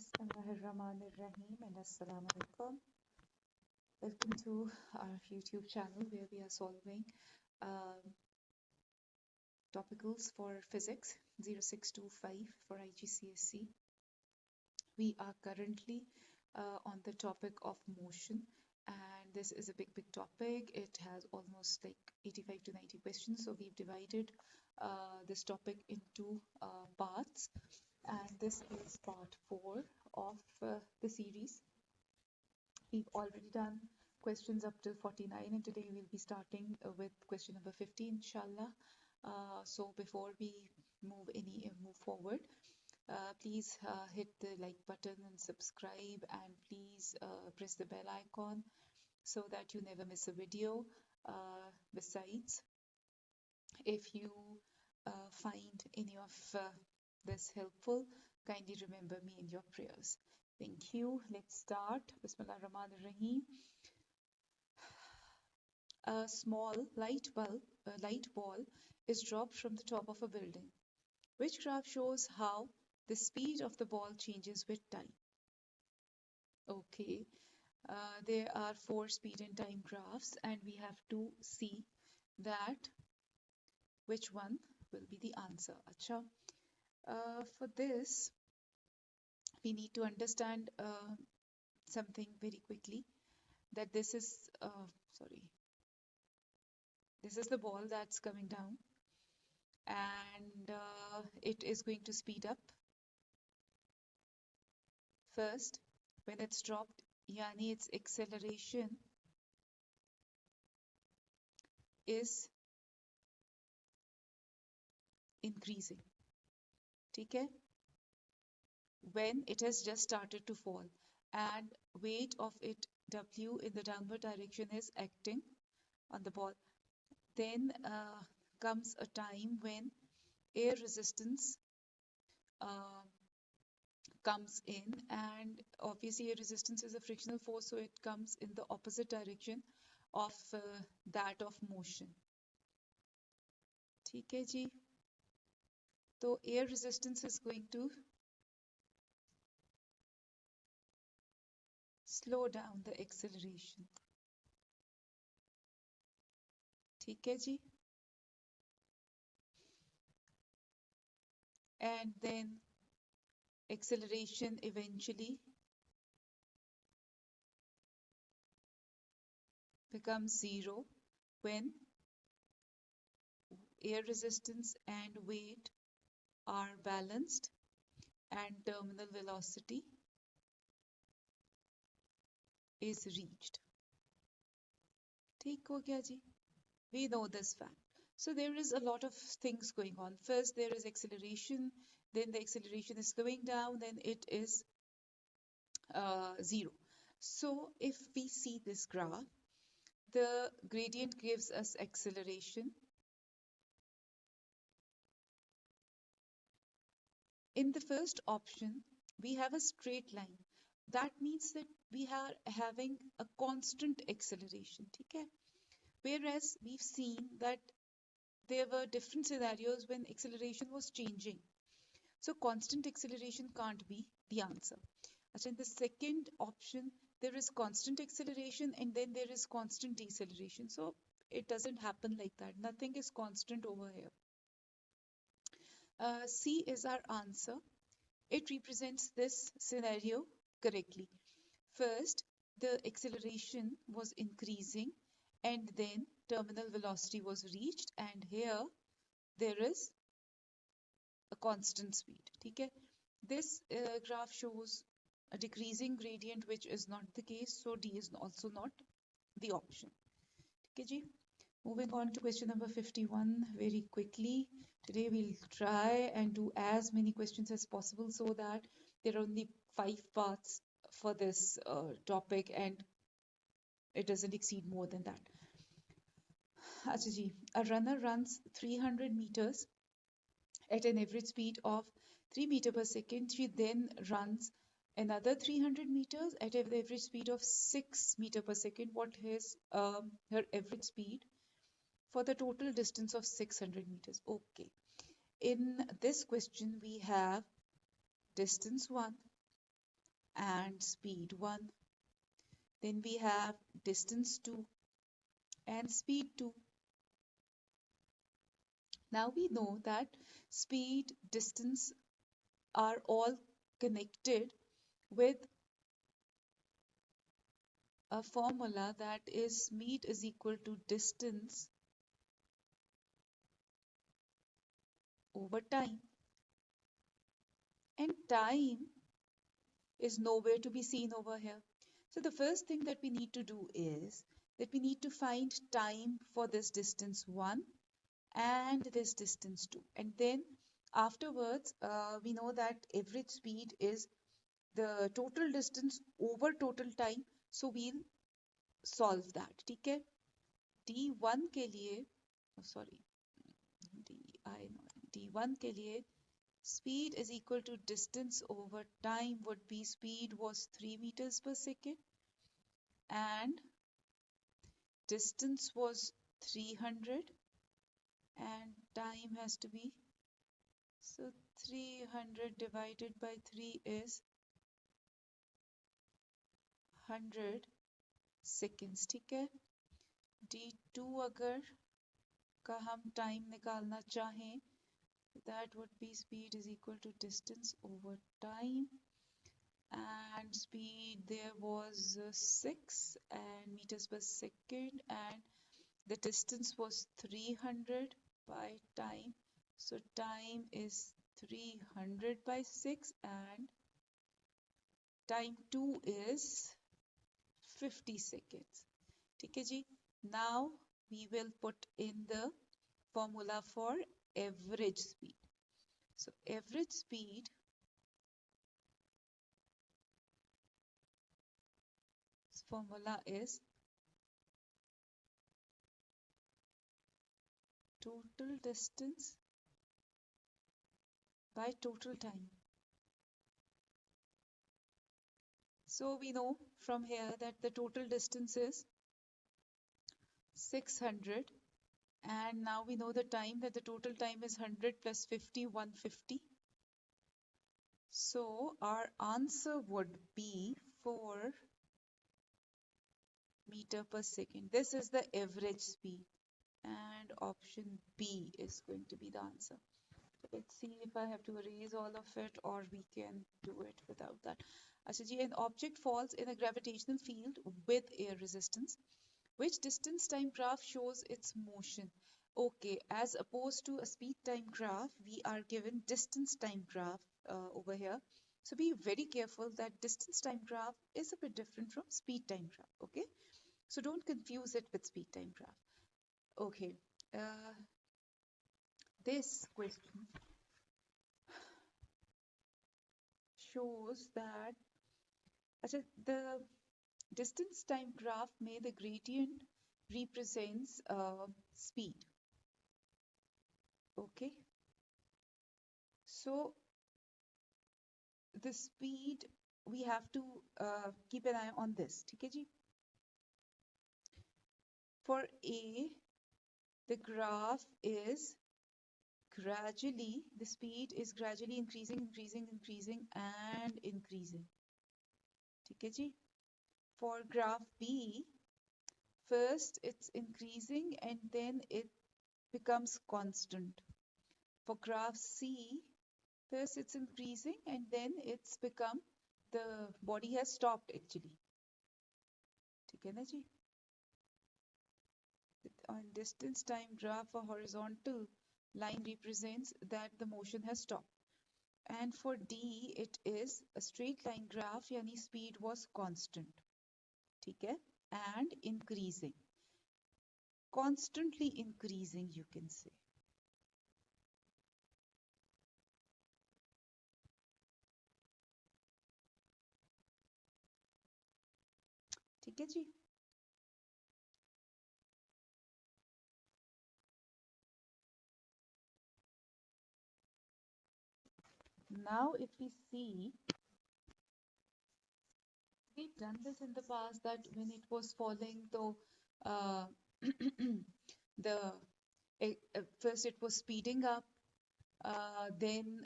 Bismillahirrahmanirrahim and Assalamu alaikum. Welcome to our YouTube channel where we are solving um, topicals for physics 0625 for IGCSE. We are currently on the topic of motion, and this is a big topic. It has almost like 85 to 90 questions, so we've divided this topic into parts, and this is part 4 of the series. We've already done questions up to 49, and today we'll be starting with question number 50, inshallah. So before we move forward, please hit the like button and subscribe, and please press the bell icon so that you never miss a video. Besides, if you find any of this helpful, kindly remember me in your prayers. Thank you. Let's start. Bismillah ar-Rahman ar-Rahim. A small light ball is dropped from the top of a building. Which graph shows how the speed of the ball changes with time? Okay, there are 4 speed and time graphs, and we have to see that which one will be the answer. Acha. For this, we need to understand something very quickly, that this is the ball that's coming down, and it is going to speed up first when it's dropped, yani its acceleration is increasing. Okay? When it has just started to fall, and weight of it W in the downward direction is acting on the ball, then comes a time when air resistance comes in, and obviously air resistance is a frictional force, so it comes in the opposite direction of that of motion. ठीक है जी, तो air resistance is going to slow down the acceleration. ठीक है जी, and then acceleration eventually becomes zero when air resistance and weight are balanced and terminal velocity is reached. ठीक हो गया जी? We know this fact. So there is a lot of things going on. First, there is acceleration, then the acceleration is slowing down, then it is zero. So if we see this graph, the gradient gives us acceleration. In the first option, we have a straight line. That means that we are having a constant acceleration. Okay? Whereas we've seen that there were different scenarios when acceleration was changing. So constant acceleration can't be the answer. In the second option, there is constant acceleration and then there is constant deceleration. So it doesn't happen like that. Nothing is constant over here. C is our answer. It represents this scenario correctly. First, the acceleration was increasing, and then terminal velocity was reached, and here there is a constant speed. Okay? This graph shows a decreasing gradient, which is not the case, so D is also not the option. Okay, ji? Moving on to question number 51 very quickly. Today we'll try and do as many questions as possible so that there are only 5 parts for this topic and it doesn't exceed more than that. Acha ji, a runner runs 300 meters at an average speed of 3 meters per second. She then runs another 300 meters at an average speed of 6 meters per second. What is her average speed for the total distance of 600 meters? Okay. In this question, we have distance 1, and speed 1. Then we have distance 2 and speed 2. Now we know that speed, distance are all connected with a formula that is speed is equal to distance over time. And time is nowhere to be seen over here. So the first thing that we need to do is that we need to find time for this distance 1 and this distance 2. And then afterwards, we know that average speed is the total distance over total time. So we'll solve that. ठीक है? D1 के लिए, oh, sorry, D1 के लिए speed is equal to distance over time would be speed was 3 meters per second and distance was 300 and time has to be, so 300 divided by 3 is 100 seconds. ठीक है? D2 अगर का हम time निकालना चाहें, that would be speed is equal to distance over time, and speed there was 6 and meters per second, and the distance was 300 by time, so time is 300 by 6 and time 2 is 50 seconds. ठीक है जी? Now we will put in the formula for average speed. So average speed formula is total distance by total time. So we know from here that the total distance is 600, and now we know the time, that the total time is 100 plus 50, 150. So our answer would be 4 meter per second. This is the average speed, and option B is going to be the answer. Let's see if I have to erase all of it or we can do it without that. Acha ji, an object falls in a gravitational field with air resistance. Which distance time graph shows its motion? Okay, as opposed to a speed time graph, we are given distance time graph over here. So be very careful that distance time graph is a bit different from speed time graph. Okay, so don't confuse it with speed time graph. Okay, this question shows that the distance time graph may the gradient represents speed. Okay, so the speed we have to keep an eye on this. ठीक है जी? For A, the graph is gradually, the speed is gradually increasing, increasing and increasing. ठीक है जी? For graph B, first it's increasing and then it becomes constant. For graph C, first it's increasing and then it's become, the body has stopped actually. ठीक है ना जी? On distance time graph, a horizontal line represents that the motion has stopped. And for D, it is a straight line graph, yani speed was constant. ठीक है? And increasing. Constantly increasing, you can say. ठीक है जी? Now, if we see, we've done this in the past that when it was falling, though, the first it was speeding up, then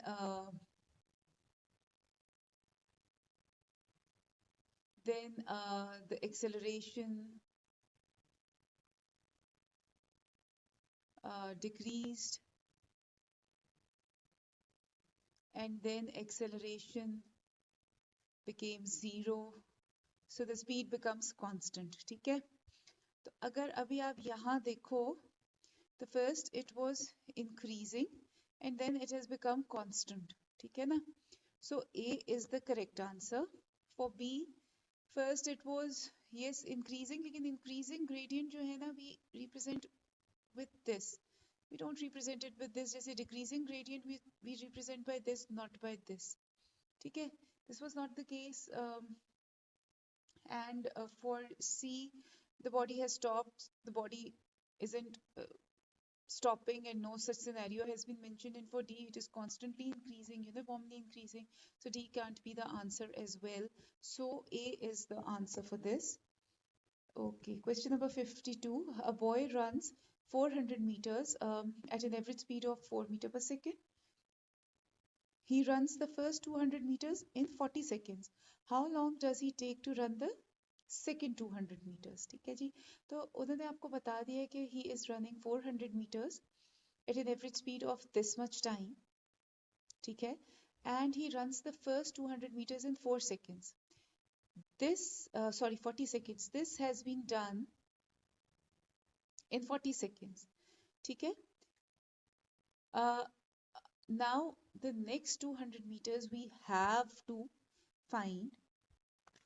then the acceleration decreased, and then acceleration became 0, so the speed becomes constant. ठीक है, तो अगर अभी आप यहाँ देखो, the first it was increasing and then it has become constant. ठीक है ना, so A is the correct answer. For B, first it was yes increasing, लेकिन increasing gradient जो है ना, we represent with this, we don't represent it with this. जैसे decreasing gradient we represent by this, not by this. ठीक है, this was not the case. And for C, the body has stopped, the body isn't stopping, and no such scenario has been mentioned. And for D, it is constantly increasing, uniformly increasing, so D can't be the answer as well. So A is the answer for this. Okay, question number 52. A boy runs 400 meters at an average speed of 4 meters per second. He runs the first 200 meters in 40 seconds. How long does he take to run the second 200 meters? ठीक है जी, तो उन्होंने आपको बता दिया है कि he is running 400 meters at an average speed of this much time. ठीक है, and he runs the first 200 meters in 4 seconds. This, 40 seconds. This has been done in 40 seconds. ठीक है, now the next 200 meters we have to find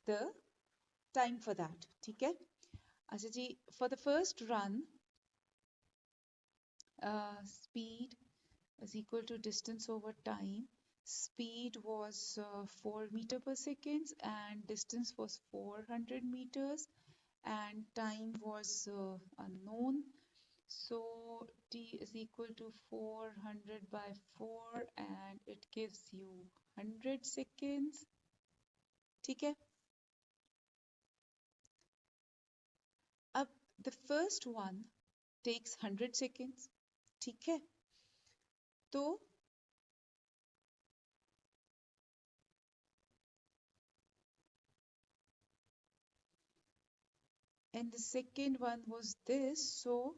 the time for that. ठीक है, अच्छा जी, for the first run, speed is equal to distance over time. Speed was 4 meters per second and distance was 400 meters and time was unknown. So T is equal to 400 by 4 and it gives you 100 seconds. ठीक है, अब the first one takes 100 seconds. ठीक है, तो and the second one was this, so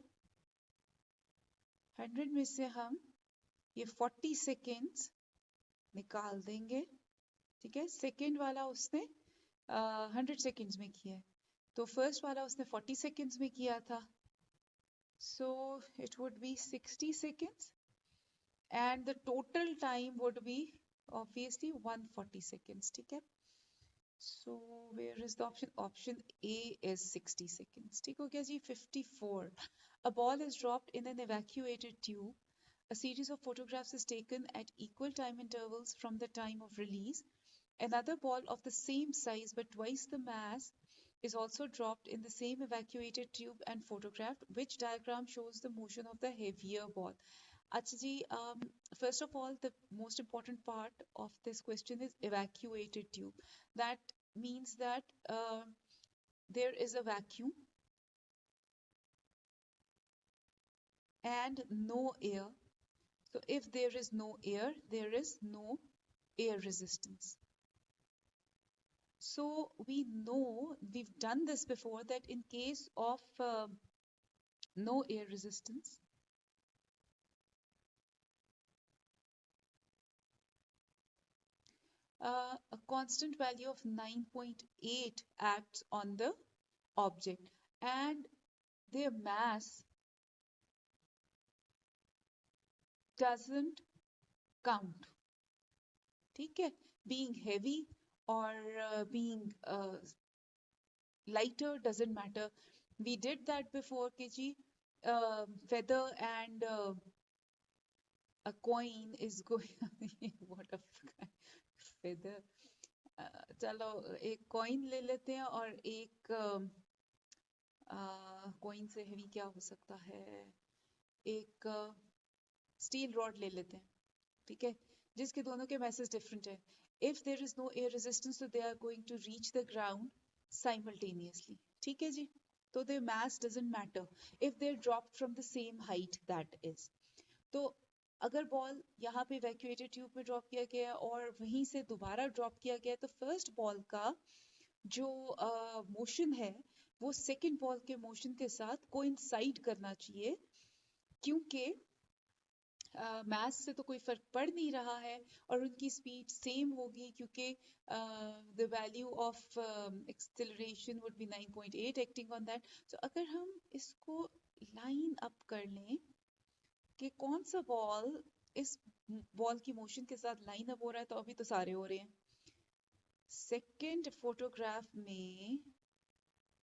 100 में से हम ये 40 seconds निकाल देंगे. ठीक है, सेकेंड वाला उसने 100 seconds में किया है, तो फर्स्ट वाला उसने 40 seconds में किया था, so it would be 60 seconds and the total time would be obviously 140 seconds. ठीक है, so where is the option? Option A is 60 seconds. ठीक हो गया जी. 54. A ball is dropped in an evacuated tube. A series of photographs is taken at equal time intervals from the time of release. Another ball of the same size but twice the mass is also dropped in the same evacuated tube and photographed. Which diagram shows the motion of the heavier ball? Acha ji, first of all, the most important part of this question is evacuated tube. That means that there is a vacuum and no air. So if there is no air, there is no air resistance. So we know, we've done this before, that in case of no air resistance, a constant value of 9.8 acts on the object and their mass doesn't count. ठीक है, being heavy or being lighter doesn't matter. We did that before, KG. Feather and a coin is going what a feather. चलो एक coin ले लेते हैं और एक coin से heavy क्या हो सकता है, एक steel rod ले लेते हैं. ठीक है, जिसके दोनों के masses different है. If there is no air resistance, so they are going to reach the ground simultaneously. ठीक है जी, तो their mass doesn't matter if they're dropped from the same height, that is. तो अगर बॉल यहाँ पे evacuated tube में drop किया गया और वहीं से दोबारा ड्रॉप किया गया, तो फर्स्ट बॉल का जो मोशन है वो सेकंड बॉल के मोशन के साथ कोइंसाइड करना चाहिए, क्योंकि मैथ से तो कोई फर्क पड़ नहीं रहा है और उनकी स्पीड सेम होगी, क्योंकि the value of acceleration would be 9.8 acting on that. तो अगर हम इसको लाइन अप कर लें कि कौन सा बॉल इस बॉल की मोशन के साथ लाइन अप हो रहा है, तो अभी तो सारे हो रहे हैं। सेकंड फोटोग्राफ में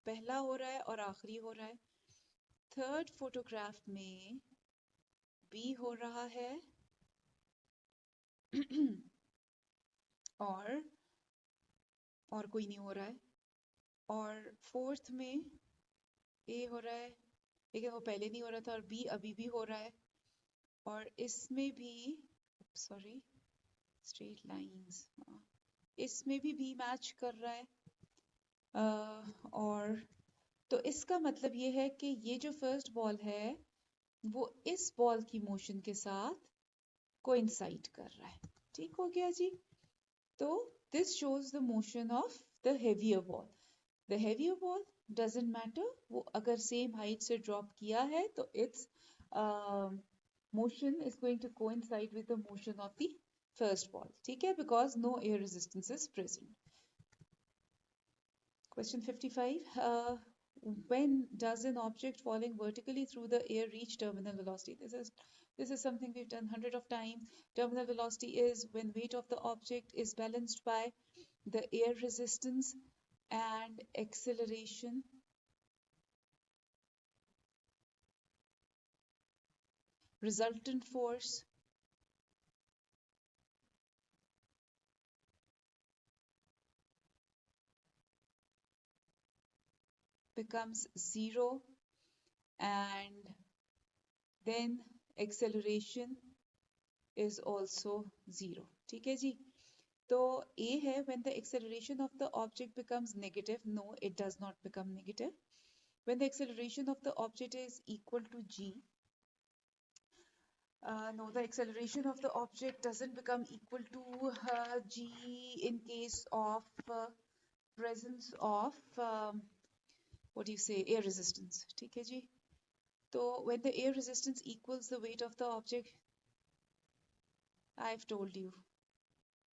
पहला हो रहा है और आखिरी हो रहा है। थर्ड फोटोग्राफ में बी हो रहा है और कोई नहीं हो रहा है। और फोर्थ में ए हो रहा है, लेकिन वो पहले नहीं हो रहा था, और बी अभी भी हो रहा है। और इसमें भी, सॉरी, स्ट्रेट लाइंस, इसमें भी बी मैच कर रहा है। और तो इसका मतलब ये है कि ये जो फर्स्ट बॉल है वो इस बॉल की मोशन के साथ कोइंसाइड कर रहा है। ठीक हो गया जी। तो this shows the motion of the heavier ball. The heavier ball doesn't matter, वो अगर सेम हाइट से ड्रॉप किया है तो it's motion is going to coincide with the motion of the first ball. ठीक है, because no air resistance is present. Question 55. When does an object falling vertically through the air reach terminal velocity? This is something we've done hundred of times. Terminal velocity is when weight of the object is balanced by the air resistance and acceleration. Resultant force becomes zero, and then acceleration is also zero. ठीक है जी। तो A है, when the acceleration of the object becomes negative. No, it does not become negative. When the acceleration of the object is equal to g. No, the acceleration of the object doesn't become equal to g in case of presence of what do you say, air resistance. ठीक है जी। तो when the air resistance equals the weight of the object, I've told you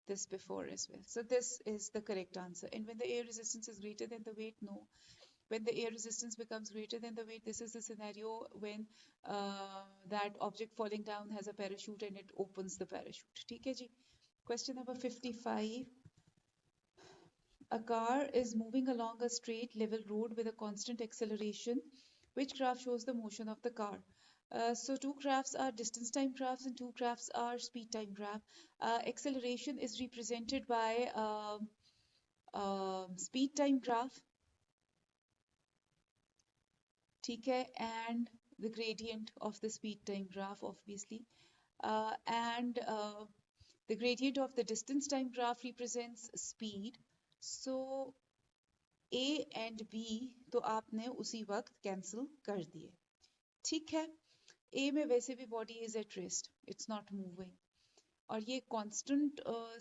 this before as well. So this is the correct answer. And when the air resistance is greater than the weight, no. When the air resistance becomes greater than the weight, this is the scenario when that object falling down has a parachute and it opens the parachute. ठीक है जी। Question number 55. A car is moving along a straight level road with a constant acceleration. Which graph shows the motion of the car? So two graphs are distance time graphs and two graphs are speed time graph. Acceleration is represented by speed time graph. ठीक है, and the gradient of the speed time graph obviously, and the gradient of the distance time graph represents speed. So A and B तो आपने उसी वक्त cancel कर दिए। ठीक है, A में वैसे भी body is at rest, it's not moving, और ये कांस्टेंट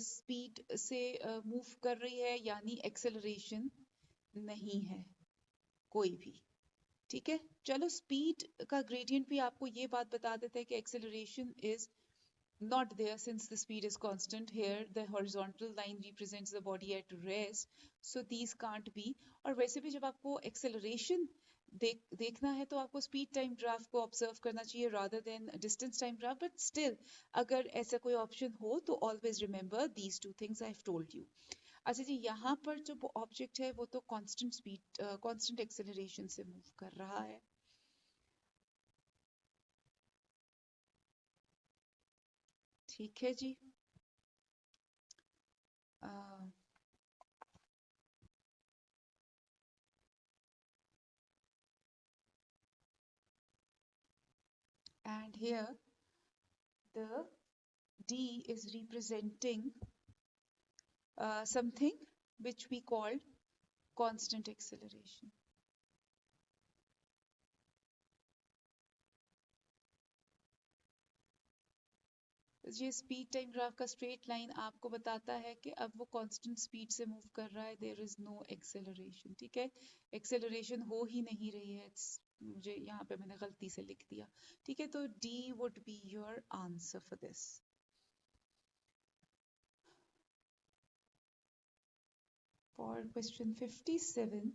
स्पीड से मूव कर रही है, यानी एक्सेलरेशन नहीं है कोई भी। ठीक है, चलो स्पीड का ग्रेडियंट भी आपको ये बात बता देता है कि acceleration is not there since the speed is constant. Here the horizontal line represents the body at rest, so these can't be. और वैसे भी जब आपको acceleration देखना है तो आपको speed time graph को observe करना चाहिए rather than distance time graph, but still अगर ऐसा कोई option हो तो always remember these two things I've told you. अच्छा जी, यहाँ पर जो ऑब्जेक्ट है वो तो कांस्टेंट स्पीड कांस्टेंट एक्सेलरेशन से मूव कर रहा है। ठीक है जी। And here the D is representing something which we called constant acceleration. ये स्पीड टाइम ग्राफ का स्ट्रेट लाइन आपको बताता है कि अब वो कांस्टेंट स्पीड से मूव कर रहा है, देयर इज नो एक्सेलरेशन। ठीक है, एक्सेलरेशन हो ही नहीं रही है, मुझे यहाँ पे मैंने गलती से लिख दिया। ठीक है, तो D would be your answer for this. For question 57,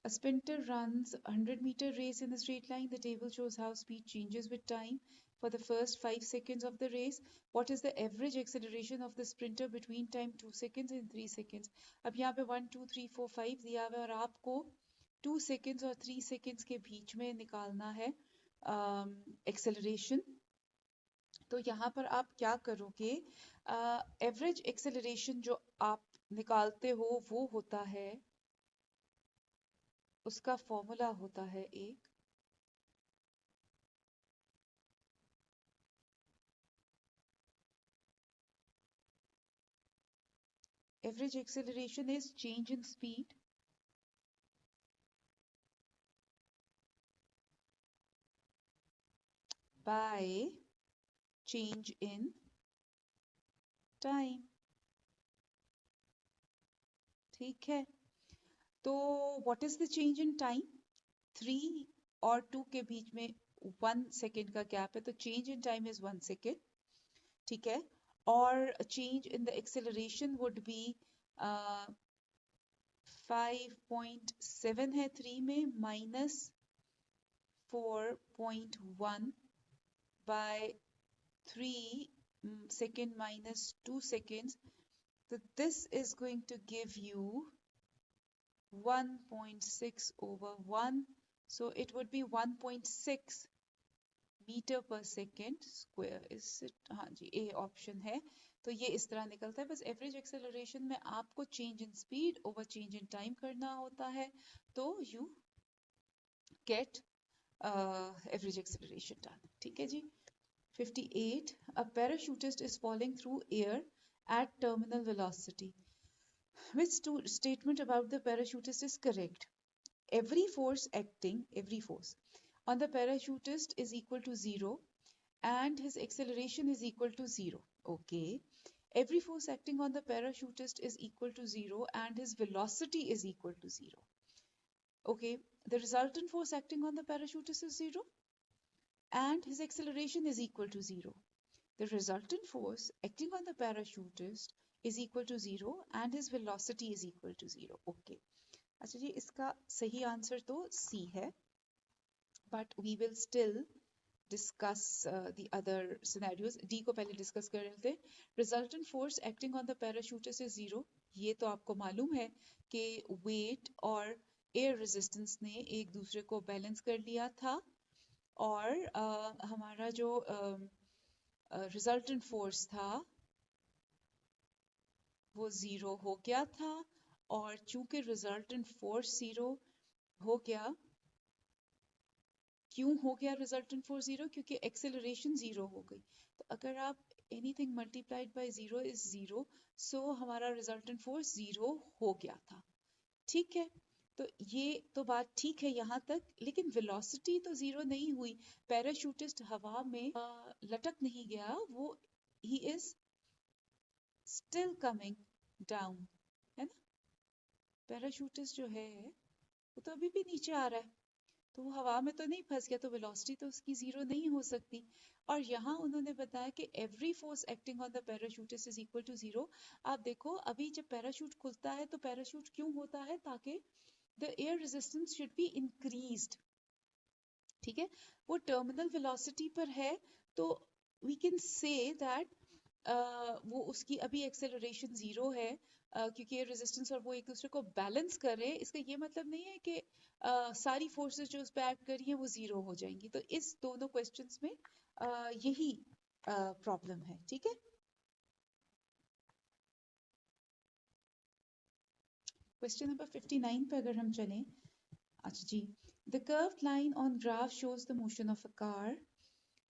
a sprinter runs a 100-meter race in a straight line. The table shows how speed changes with time. For the first 5 seconds of the race, what is the average acceleration of the sprinter between time 2 seconds and 3 seconds? अब यहाँ पे 1 2 3 4 5 दिया हुआ है और आपको 2 seconds और 3 seconds के बीच में निकालना है acceleration। तो यहाँ पर आप क्या करोगे, एवरेज एक्सेलरेशन जो आप निकालते हो वो होता है, उसका फॉर्मूला होता है एक average acceleration is change in speed by change in time। ठीक है, तो what is the change in time? 3 और 2 के बीच में 1 सेकेंड का गैप है, तो change in time is 1 second। ठीक है, और change in the acceleration would be 5.7 है 3 में, minus 4.1 by 3 second minus 2 seconds. So this is going to give you 1.6 over 1. So it would be 1.6 metre पर second square. इस हाँ जी, A option है। तो ये इस तरह निकलता है। बस एवरेज एक्सेलरेशन में आपको change in speed over change in time करना होता है, तो you get average acceleration done. ठीक है जी। 58, a parachutist is falling through air at terminal velocity. Which statement about the parachutist is correct? Every force on the parachutist is equal to 0 and his acceleration is equal to 0. Okay. Every force acting on the parachutist is equal to 0 and his velocity is equal to 0. Okay. The resultant force acting on the parachutist is 0 and his acceleration is equal to 0. The resultant force acting on the parachutist is equal to 0 and his velocity is equal to 0. Okay. अच्छा जी, इसका सही answer तो C है, but we will still discuss the other scenarios. D को पहले discuss कर लेते हैं। Resultant force acting on the parachutist is 0. ये तो आपको मालूम है कि weight और air resistance ने एक दूसरे को balance कर लिया था और हमारा जो resultant force था वो 0 हो गया था, और चूंकि रिजल्टेंट फोर्स 0 हो गया, क्यों हो गया रिजल्टेंट फोर्स 0? क्योंकि एक्सेलरेशन 0 हो गई। तो अगर आप एनीथिंग मल्टीप्लाइड बाय 0 इज 0, सो हमारा रिजल्टेंट फोर्स 0 हो गया था। ठीक है, तो ये तो बात ठीक है यहाँ तक, लेकिन वेलोसिटी तो 0 नहीं हुई। पैराशूटिस्ट हवा में लटक नहीं गया, वो he is still coming down, है ना। पैराशूटिस्ट जो है वो तो अभी भी नीचे आ रहा है, तो वो हवा में तो नहीं फंस गया, तो वेलोसिटी तो उसकी 0 नहीं हो सकती। और यहाँ उन्होंने बताया कि every force acting on the parachutist is equal to 0। आप देखो, अभी जब पैराशूट खुलता है तो पैराशूट क्यों होता है? ताकि the air resistance should be increased. ठीक है, वो टर्मिनल वेलोसिटी पर है, तो वी कैन से दैट वो उसकी अभी एक्सेलरेशन 0 है, क्योंकि ये रेजिस्टेंस और वो एक दूसरे को बैलेंस कर रहे हैं। इसका ये मतलब नहीं है कि सारी फोर्सेस जो उस पे एक्ट कर रही हैं वो 0 हो जाएंगी। तो इस दोनों क्वेश्चंस में यही प्रॉब्लम है। ठीक है, क्वेश्चन नंबर 59 पे अगर हम चलें। अच्छा जी, the curved line on graph shows the motion of a car.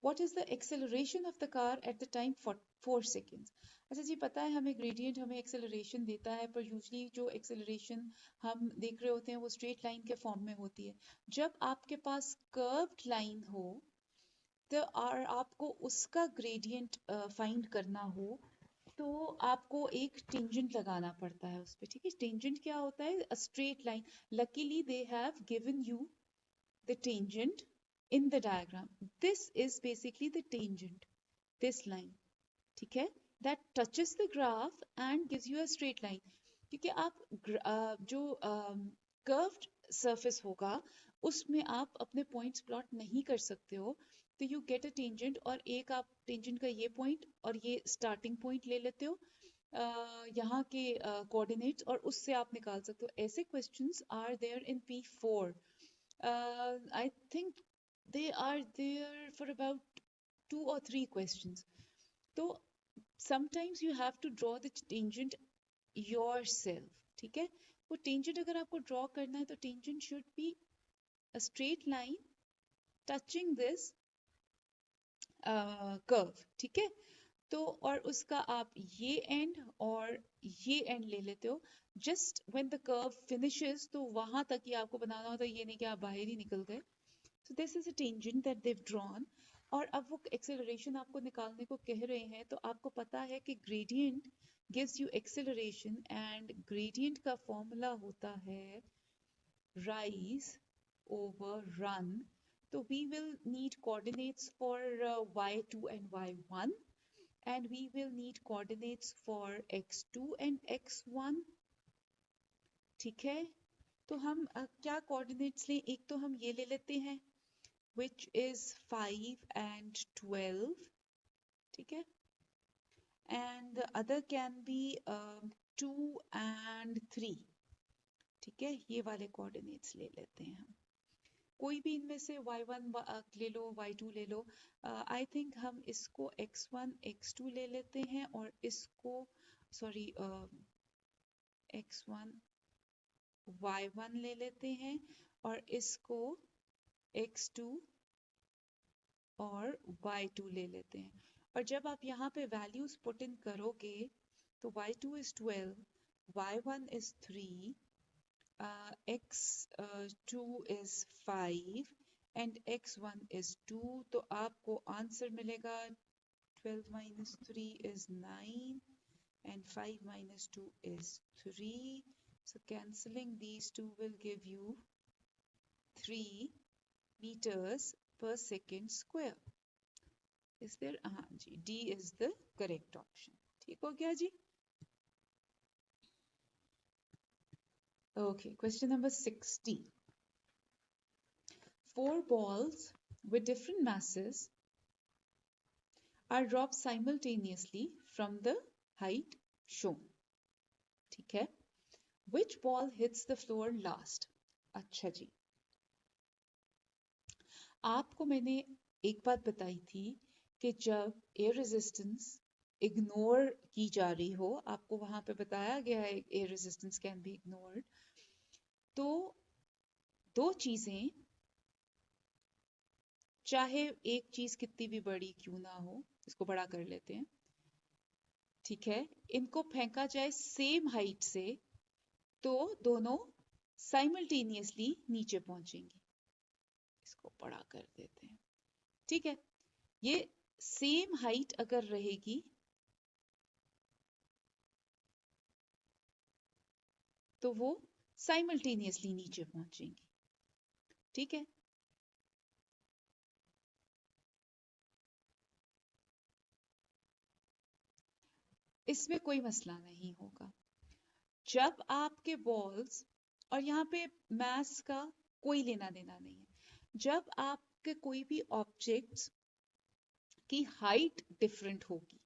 What is the acceleration of the car at the time for 4 seconds? अच्छा जी, पता है हमें ग्रेडियंट हमें एक्सेलरेशन देता है, पर यूजली जो एक्सेलरेशन हम देख रहे होते हैं वो स्ट्रेट लाइन के फॉर्म में होती है। जब आपके पास कर्व्ड लाइन हो तो और आपको उसका ग्रेडियंट फाइंड करना हो तो आपको एक टेंजेंट लगाना पड़ता है उस पे, ठीक है। टेंजेंट क्या होता है? A straight line. Luckily they have given you the tangent in the diagram. This is basically the tangent, this line, ठीक है, that touches the graph and gives you a straight line. क्योंकि आप जो curved surface होगा उसमें आप अपने points plot नहीं कर सकते हो, तो यू गेट अ टेंजेंट, और एक आप टेंजेंट का ये पॉइंट और ये स्टार्टिंग पॉइंट ले लेते हो यहाँ के कोऑर्डिनेट्स, और उससे आप निकाल सकते हो। ऐसे questions are there in P4. I think they are there for about 2 or 3 questions. तो sometimes you have to draw the tangent yourself, ठीक है। वो टेंजेंट अगर आपको ड्रॉ करना है तो tangent should be a straight line touching this curve, ठीक है। तो और उसका आप ये एंड और ये एंड ले लेते हो। Just when the curve finishes तो वहां तक ही आपको बनाना होता है, ये नहीं कि आप बाहर ही निकल गए। So this is a tangent that they've drawn. और अब वो एक्सेलरेशन आपको निकालने को कह रहे हैं, तो आपको पता है कि gradient gives you acceleration, and gradient का फॉर्मूला होता है राइज ओवर रन। तो we will need coordinates for y2 and y1, and we will need coordinates for x2 and x1, ठीक है। तो हम क्या कोऑर्डिनेट्स लें? एक तो हम ये ले लेते हैं which is 5 and 12, ठीक है, and the other can be 2 and 3, ठीक है। ये वाले कोऑर्डिनेट्स ले लेते हैं हम। कोई भी इनमें से y1 ले लो, y2 ले लो। आई थिंक हम इसको x1 x2 ले लेते हैं, और इसको सॉरी x1 y1 ले लेते हैं, और इसको x2 और y2 ले लेते हैं। और जब आप यहाँ पे वैल्यूज पुट इन करोगे तो y2 is 12, y1 is 3, x2 is 5 and x1 is 2, तो आपको आंसर मिलेगा 12 minus 3 is 9 and 5 minus 2 is 3. So cancelling these two will give you 3 meters per second square. Is there? हाँ जी, D is the correct option. ठीक हो गया जी? Okay, question number 60. 4 balls with different masses are dropped simultaneously from the height shown. ठीक है? Which ball hits the floor last? अच्छा जी, आपको मैंने एक बात बताई थी कि जब एयर रेजिस्टेंस इग्नोर की जा रही हो, आपको वहां पे बताया गया है air resistance can be ignored, तो दो चीजें, चाहे एक चीज कितनी भी बड़ी क्यों ना हो, इसको बड़ा कर लेते हैं, ठीक है, इनको फेंका जाए सेम हाइट से तो दोनों साइमल्टेनियसली नीचे पहुंचेंगी। इसको बड़ा कर देते हैं, ठीक है। ये सेम हाइट अगर रहेगी तो वो साइमल्टेनियसली नीचे पहुंचेंगी, ठीक है। इसमें कोई मसला नहीं होगा। जब आपके बॉल्स, और यहाँ पे मैथ्स का कोई लेना देना नहीं है, जब आपके कोई भी ऑब्जेक्ट्स की हाइट डिफरेंट होगी,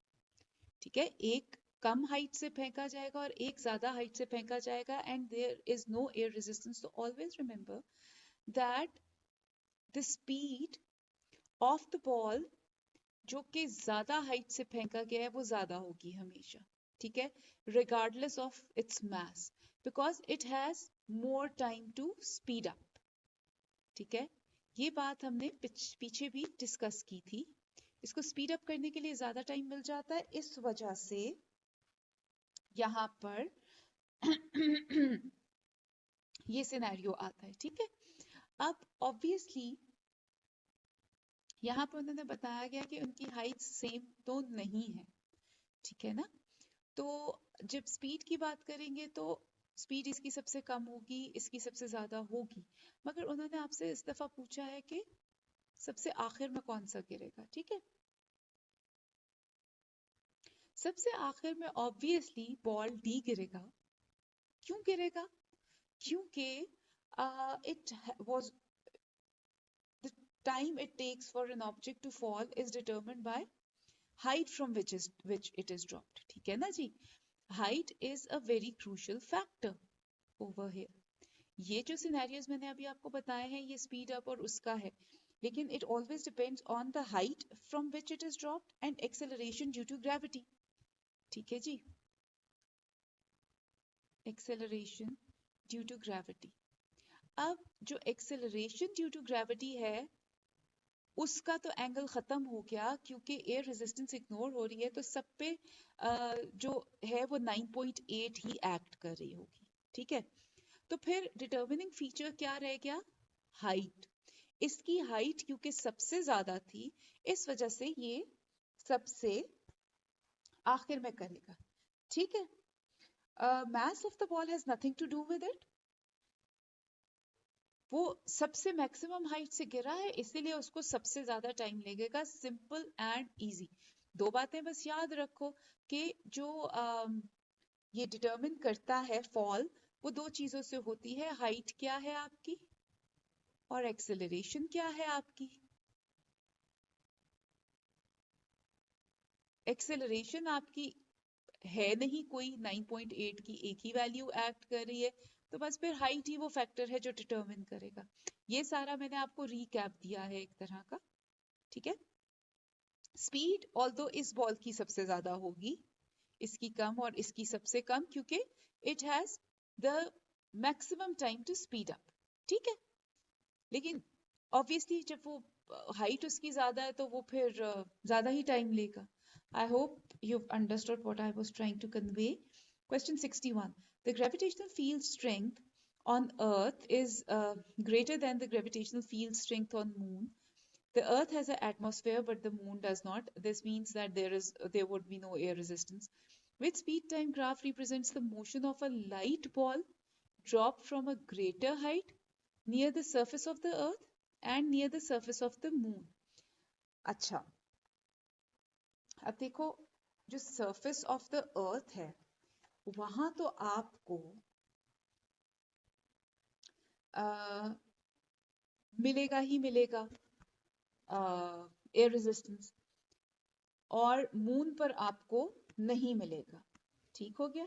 ठीक है, एक कम हाइट से फेंका जाएगा और एक ज्यादा हाइट से फेंका जाएगा, and there is no air resistance, तो always remember that the speed of the ball जो कि ज्यादा हाइट से फेंका गया है वो ज्यादा होगी हमेशा, ठीक है, regardless of its mass, because it has more time to speed up, ठीक है। ये बात हमने पीछे भी डिस्कस की थी। इसको स्पीड अप करने के लिए ज्यादा टाइम मिल जाता है, इस वजह से यहाँ पर ये सिनेरियो आता है, ठीक है। अब ऑब्वियसली यहाँ पर उन्होंने बताया गया कि उनकी हाइट सेम तो नहीं है, ठीक है ना। तो जब स्पीड की बात करेंगे तो स्पीड इसकी सबसे कम होगी, इसकी सबसे ज्यादा होगी, मगर उन्होंने आपसे इस दफा पूछा है कि सबसे आखिर में कौन सा गिरेगा, ठीक है। सबसे आखिर में ऑब्वियसली बॉल डी गिरेगा। क्यों गिरेगा? क्योंकि it was the time it takes for an object to fall is determined by height from which it is dropped, ठीक है ना जी। height is a very crucial factor over here. ये जो scenarios मैंने अभी आपको बताए हैं ये स्पीड अप और उसका है, लेकिन it always depends on the height from which it is dropped and acceleration due to gravity, ठीक है जी। acceleration due to gravity. अब जो acceleration due to gravity है उसका तो एंगल खत्म हो गया क्योंकि एयर रेजिस्टेंस इग्नोर हो रही है, तो सब पे जो है वो 9.8 ही एक्ट कर रही होगी, ठीक है। तो फिर डिटर्मिनिंग फीचर क्या रह गया? हाइट। इसकी हाइट क्योंकि सबसे ज्यादा थी, इस वजह से ये सबसे आखिर में करेगा, ठीक है। Mass of the ball has nothing to do with it. वो सबसे मैक्सिमम हाइट से गिरा है इसीलिए उसको सबसे ज्यादा टाइम लगेगा। Simple and easy. दो बातें बस याद रखो कि जो ये डिटरमिन करता है फॉल, वो दो चीजों से होती है। हाइट क्या है आपकी और एक्सेलरेशन क्या है आपकी। एक्सेलरेशन आपकी है नहीं कोई, 9.8 की एक ही वैल्यू एक्ट कर रही है, तो बस फिर हाइट ही वो फैक्टर है जो डिटरमिन करेगा। ये सारा मैंने आपको रीकैप दिया है एक तरह का, ठीक है। स्पीड ऑल्दो इस बॉल की सबसे ज्यादा होगी, इसकी कम और इसकी सबसे कम, क्योंकि it has the maximum time to speed up, ठीक है। लेकिन ऑब्वियसली जब वो हाइट उसकी ज्यादा है तो वो फिर ज्यादा ही टाइम लेगा। I hope you've understood what I was trying to convey. Question 61. The gravitational field strength on Earth is greater than the gravitational field strength on Moon. The Earth has an atmosphere, but the Moon does not. This means that there would be no air resistance. Which speed time graph represents the motion of a light ball dropped from a greater height near the surface of the Earth and near the surface of the Moon? अच्छा, अब देखो जो surface of the earth है वहां तो आपको मिलेगा ही मिलेगा एयर रेजिस्टेंस, और मून पर आपको नहीं मिलेगा, ठीक हो गया।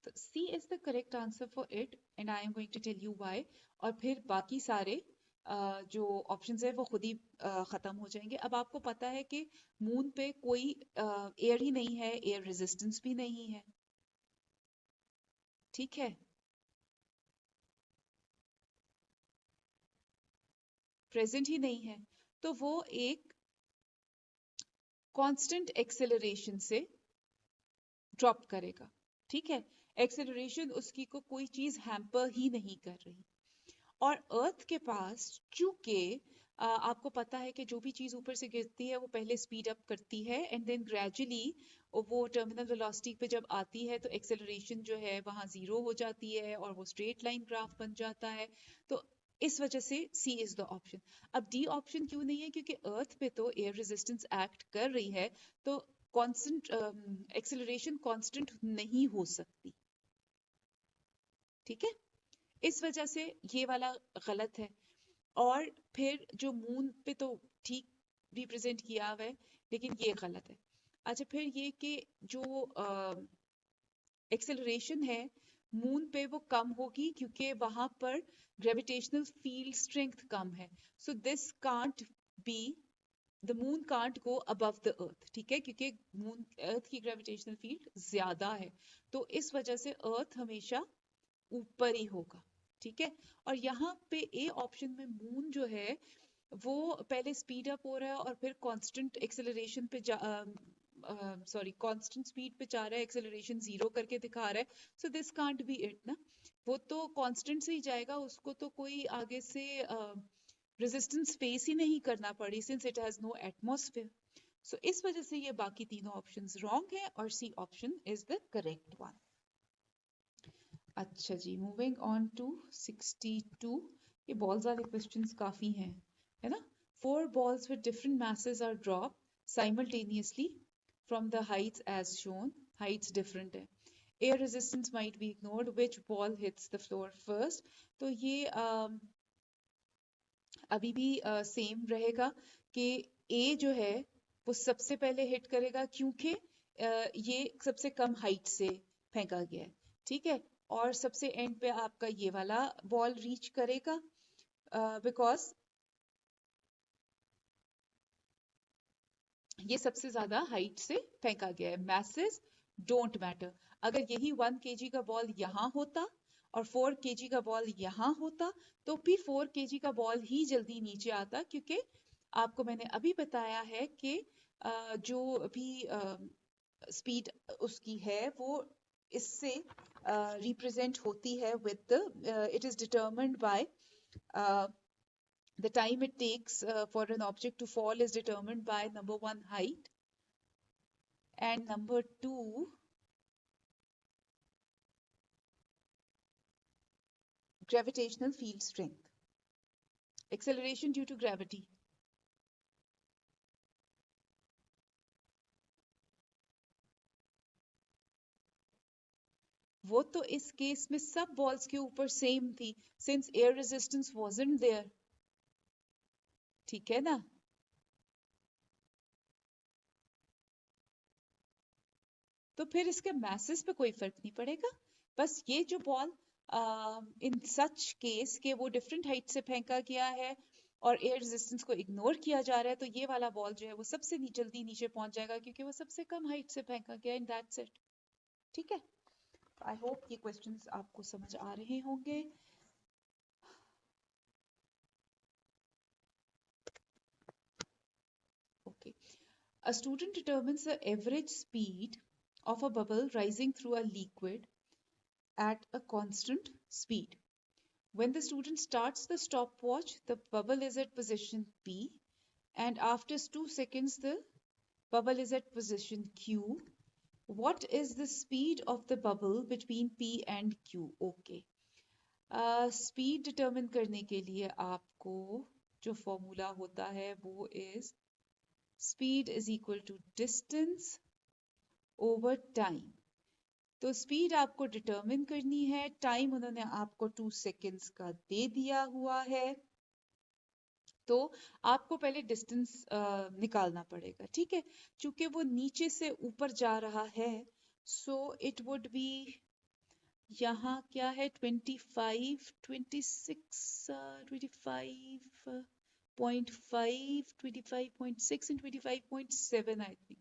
तो C is the correct answer for it and I am going to tell you why, और फिर बाकी सारे जो ऑप्शंस है वो खुद ही खत्म हो जाएंगे। अब आपको पता है कि मून पे कोई एयर ही नहीं है, एयर रेजिस्टेंस भी नहीं है, ठीक है। प्रेजेंट ही नहीं है, तो वो एक कांस्टेंट एक्सेलरेशन से ड्रॉप करेगा, ठीक है। एक्सेलरेशन उसकी को कोई चीज हैम्पर ही नहीं कर रही। और अर्थ के पास चूंकि आपको पता है कि जो भी चीज ऊपर से गिरती है वो पहले स्पीड अप करती है एंड देन ग्रेजुअली वो टर्मिनल वेलोसिटी पे जब आती है तो एक्सेलरेशन जो है वहां जीरो हो जाती है और वो स्ट्रेट लाइन ग्राफ बन जाता है। तो इस वजह से सी इज द ऑप्शन। अब डी ऑप्शन क्यों नहीं है? क्योंकि अर्थ पे तो एयर रेजिस्टेंस एक्ट कर रही है, तो कांस्टेंट एक्सेलरेशन कांस्टेंट नहीं हो सकती, ठीक है। इस वजह से ये वाला गलत है। और फिर जो मून पे तो ठीक रिप्रेजेंट किया हुआ है, लेकिन ये गलत है। अच्छा, फिर ये कि जो एक्सेलरेशन है मून पे वो कम होगी क्योंकि वहां पर ग्रेविटेशनल फील्ड स्ट्रेंथ कम है। So this can't be, the moon can't go above the earth, ठीक है, क्योंकि मून अर्थ की ग्रेविटेशनल फील्ड ज्यादा है, तो इस वजह से अर्थ हमेशा ऊपर ही होगा, ठीक है। और यहाँ पे ए ऑप्शन में मून जो है वो पहले स्पीड अप हो रहा है और फिर कांस्टेंट एक्सेलरेशन पे कांस्टेंट स्पीड पे जा रहा है, एक्सेलरेशन जीरो करके दिखा रहा है। So this can't be it ना, वो तो कांस्टेंट से ही जाएगा, उसको तो कोई आगे से रेजिस्टेंस फेस ही नहीं करना पड़ी since it has no atmosphere. So इस वजह से ये बाकी तीनों ऑप्शंस रॉन्ग हैं और C option is the correct one. अच्छा जी, मूविंग ऑन टू 62. ये बॉल्स वाले क्वेश्चंस काफी हैं, है ना. 4 balls with different masses are dropped simultaneously from the heights as shown. Heights different है. Air resistance might be ignored. Which ball hits the floor first? तो ये अभी भी सेम रहेगा कि A जो है वो सबसे पहले हिट करेगा क्योंकि ये सबसे कम हाइट से फेंका गया है. ठीक है, और सबसे एंड पे आपका ये वाला बॉल रीच करेगा बिकॉज ये सबसे ज्यादा हाइट से फेंका गया है. Masses don't matter. अगर यही 1 kg का बॉल यहाँ होता और 4 kg का बॉल यहाँ होता तो भी 4 kg का बॉल ही जल्दी नीचे आता, क्योंकि आपको मैंने अभी बताया है कि जो भी स्पीड उसकी है वो इससे रिप्रेजेंट होती है with it is determined bye the time it takes for an object to fall is determined by number 1 height and number 2 gravitational field strength, acceleration due to gravity. वो तो इस केस में सब बॉल्स के ऊपर same थी since air resistance wasn't there. ठीक है ना. तो फिर इसके मैसेस पे कोई फर्क नहीं पड़ेगा. बस ये जो बॉल इन सच केस के वो डिफरेंट हाइट से फेंका गया है और एयर रेजिस्टेंस को इग्नोर किया जा रहा है, तो ये वाला बॉल जो है वो सबसे जल्दी नीचे पहुंच जाएगा क्योंकि वो सबसे कम हाइट से फेंका गया है. That's it. ठीक है. आई होप ये क्वेश्चंस आपको समझ आ रहे होंगे. Okay. A student determines the average speed of a bubble rising through a liquid at a constant speed. When the student starts the stopwatch, the bubble is at position P, and after 2 seconds, the bubble is at position Q. What is the speed of the bubble between P and Q? Okay. Speed determine करने के लिए आपको जो formula होता है वो is speed is equal to distance over time. तो speed आपको डिटरमिन करनी है. टाइम उन्होंने आपको 2 सेकेंड्स का दे दिया हुआ है, तो आपको पहले डिस्टेंस निकालना पड़ेगा. ठीक है, चूंकि वो नीचे से ऊपर जा रहा है सो इट वुड बी यहाँ क्या है 25 26 25.5 25.6 एंड 25.7 आई थिंक.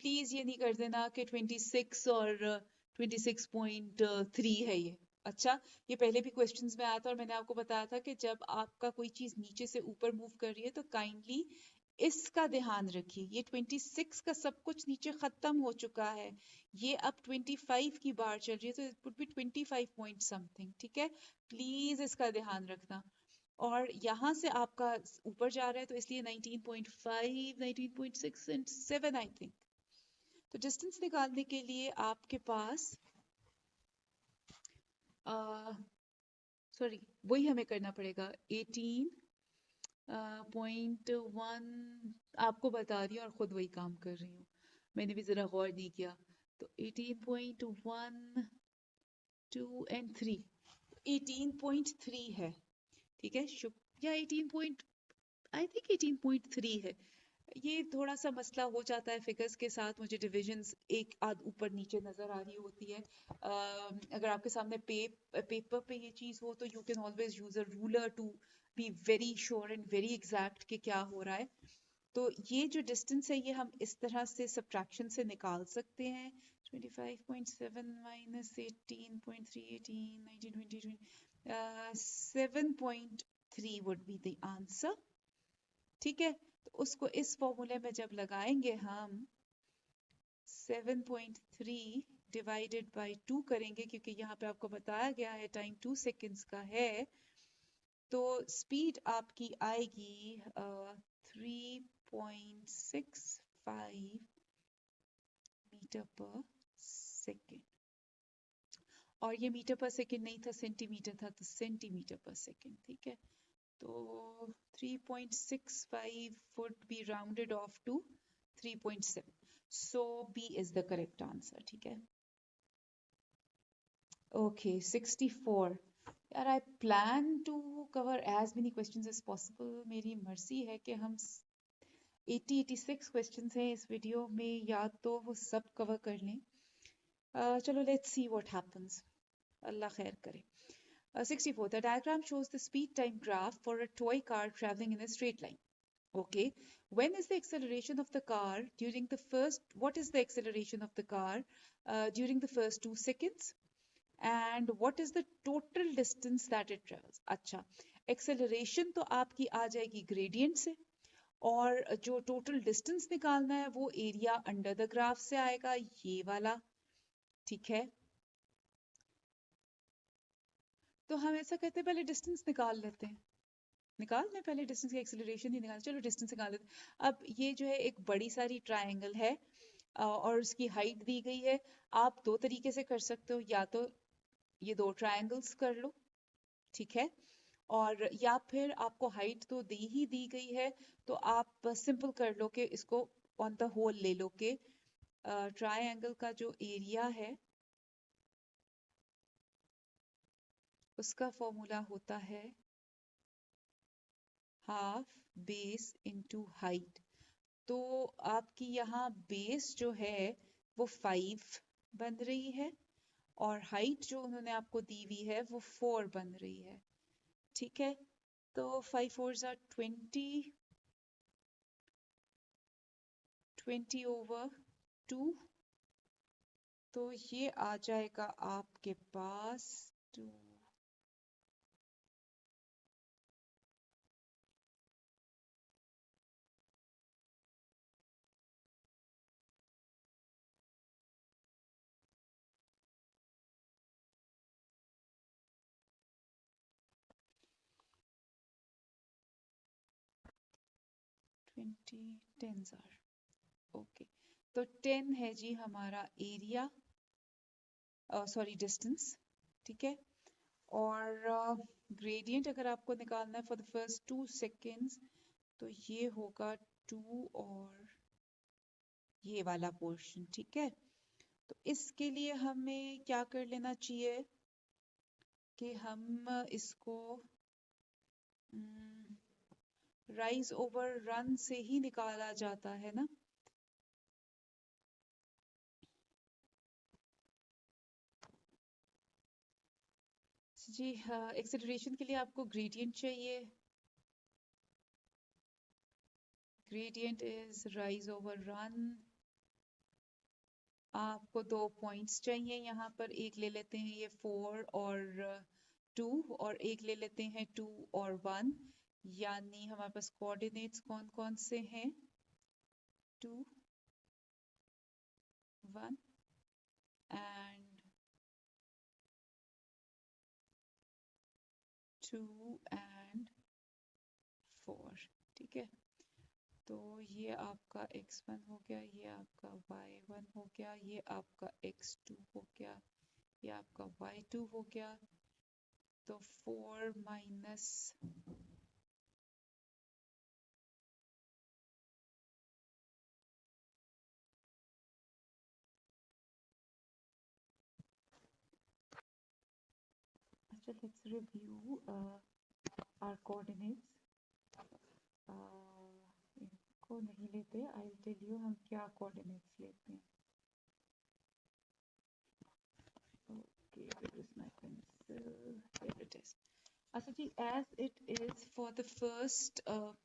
प्लीज ये नहीं कर देना कि 26 और 26.3 है ये. अच्छा, ये पहले भी क्वेश्चंस में आया था और मैंने आपको बताया था कि जब आपका कोई चीज नीचे से ऊपर मूव कर रही है तो काइंडली इसका ध्यान रखिए. ये 26 का सब कुछ नीचे खत्म हो चुका है, ये अब 25 की बार चल रही है, तो it would B 25 point something. ठीक है, प्लीज इसका ध्यान रखना. और यहाँ से आपका ऊपर जा रहा है तो इसलिए 19.5 19.6 एंड 7 आई थिंक. तो डिस्टेंस निकालने के लिए आपके पास सॉरी वही हमें करना पड़ेगा 18.1 आपको बता रही हूँ और खुद वही काम कर रही हूँ, मैंने भी जरा गौर नहीं किया. तो 18.1 2 एंड 3 18.3 है. ठीक है, या 18 आई थिंक 18.3 है. ये थोड़ा सा मसला हो जाता है फिगर्स के साथ, मुझे डिविजन्स एक आध ऊपर नीचे नजर आ रही होती है. अगर आपके सामने पेपर पे ये चीज हो तो you can always use a ruler to be very sure and very exact कि क्या हो रहा है. तो ये जो डिस्टेंस है ये हम इस तरह से सब्ट्रैक्शन से निकाल सकते हैं. 25.7 minus 18.3 18 19 20 7.3 would be the answer. ठीक है, तो उसको इस फॉर्मूले में जब लगाएंगे हम 7.3 डिवाइडेड बाय 2 करेंगे, क्योंकि यहाँ पे आपको बताया गया है टाइम 2 सेकेंड्स का है, तो स्पीड आपकी आएगी 3.65 मीटर पर सेकेंड, और ये मीटर पर सेकेंड नहीं था, सेंटीमीटर था, तो सेंटीमीटर पर सेकेंड, ठीक है। तो 3.65 would be rounded off to 3.7. So B is the correct answer, ठीक है। Okay, 64. यार I plan to cover as many questions as possible. मेरी मर्जी है कि हम 86 questions हैं इस वीडियो में, या तो वो सब कवर कर लें। चलो let's see what happens. अल्लाह खैर करे। 64. The diagram shows the speed time graph for a toy car traveling in a straight line. Okay. When is the acceleration of the car during the first, what is the acceleration of the car during the first 2 seconds? And what is the total distance that it travels? अच्छा, acceleration तो आपकी आ जाएगी gradient से, और जो total distance निकालना है वो area under the graph से आएगा, ये वाला, ठीक है। तो हम ऐसा करते हैं, पहले डिस्टेंस निकाल लेते हैं, निकाल लें पहले डिस्टेंस की, एक्सेलरेशन ही निकाल, चलो डिस्टेंस निकाल लेते हैं। अब ये जो है एक बड़ी सारी ट्रायंगल है और उसकी हाइट दी गई है। आप दो तरीके से कर सकते हो, या तो ये दो ट्रायंगल्स कर लो, ठीक है, और या फिर आपको हाइट तो ही दी गई है, तो आप सिंपल कर लो कि इसको ऑन द होल ले लो कि ट्रायंगल का जो एरिया है उसका फॉर्मूला होता है हाफ बेस इनटू हाइट। तो आपकी यहाँ बेस जो है वो 5 बन रही है, और हाइट जो उन्होंने आपको दी हुई है वो 4 बन रही है, ठीक है। तो 5 4s are 20, 20 over 2, तो ये आ जाएगा आपके पास 2, 20 10s are ओके। तो 10 है जी हमारा एरिया, सॉरी डिस्टेंस, ठीक है। और ग्रेडियंट अगर आपको निकालना है फॉर द फर्स्ट 2 सेकेंड्स, तो ये होगा 2 और ये वाला पोर्शन, ठीक है। तो इसके लिए हमें क्या कर लेना चाहिए कि हम इसको राइज ओवर रन से ही निकाला जाता है ना। जी हाँ, एक्सेलरेशन के लिए आपको ग्रेडियंट चाहिए, gradient is rise over run. आपको 2 पॉइंट्स चाहिए यहाँ पर, एक ले लेते हैं ये 4 और 2, और एक ले लेते हैं 2 और 1, यानी हमारे पास कोऑर्डिनेट्स कौन कौन से हैं, 2 1 एंड 2 एंड 4, ठीक है। तो ये आपका x1 हो गया, ये आपका y1 हो गया, ये आपका x2 हो गया, ये आपका y2 हो गया। तो 4 माइनस अच्छा, let's review our coordinates. इनको नहीं लेते, I'll tell you हम क्या coordinates लेते हैं। Okay, where is my pencil? Here it is. अच्छा जी, as it is for the first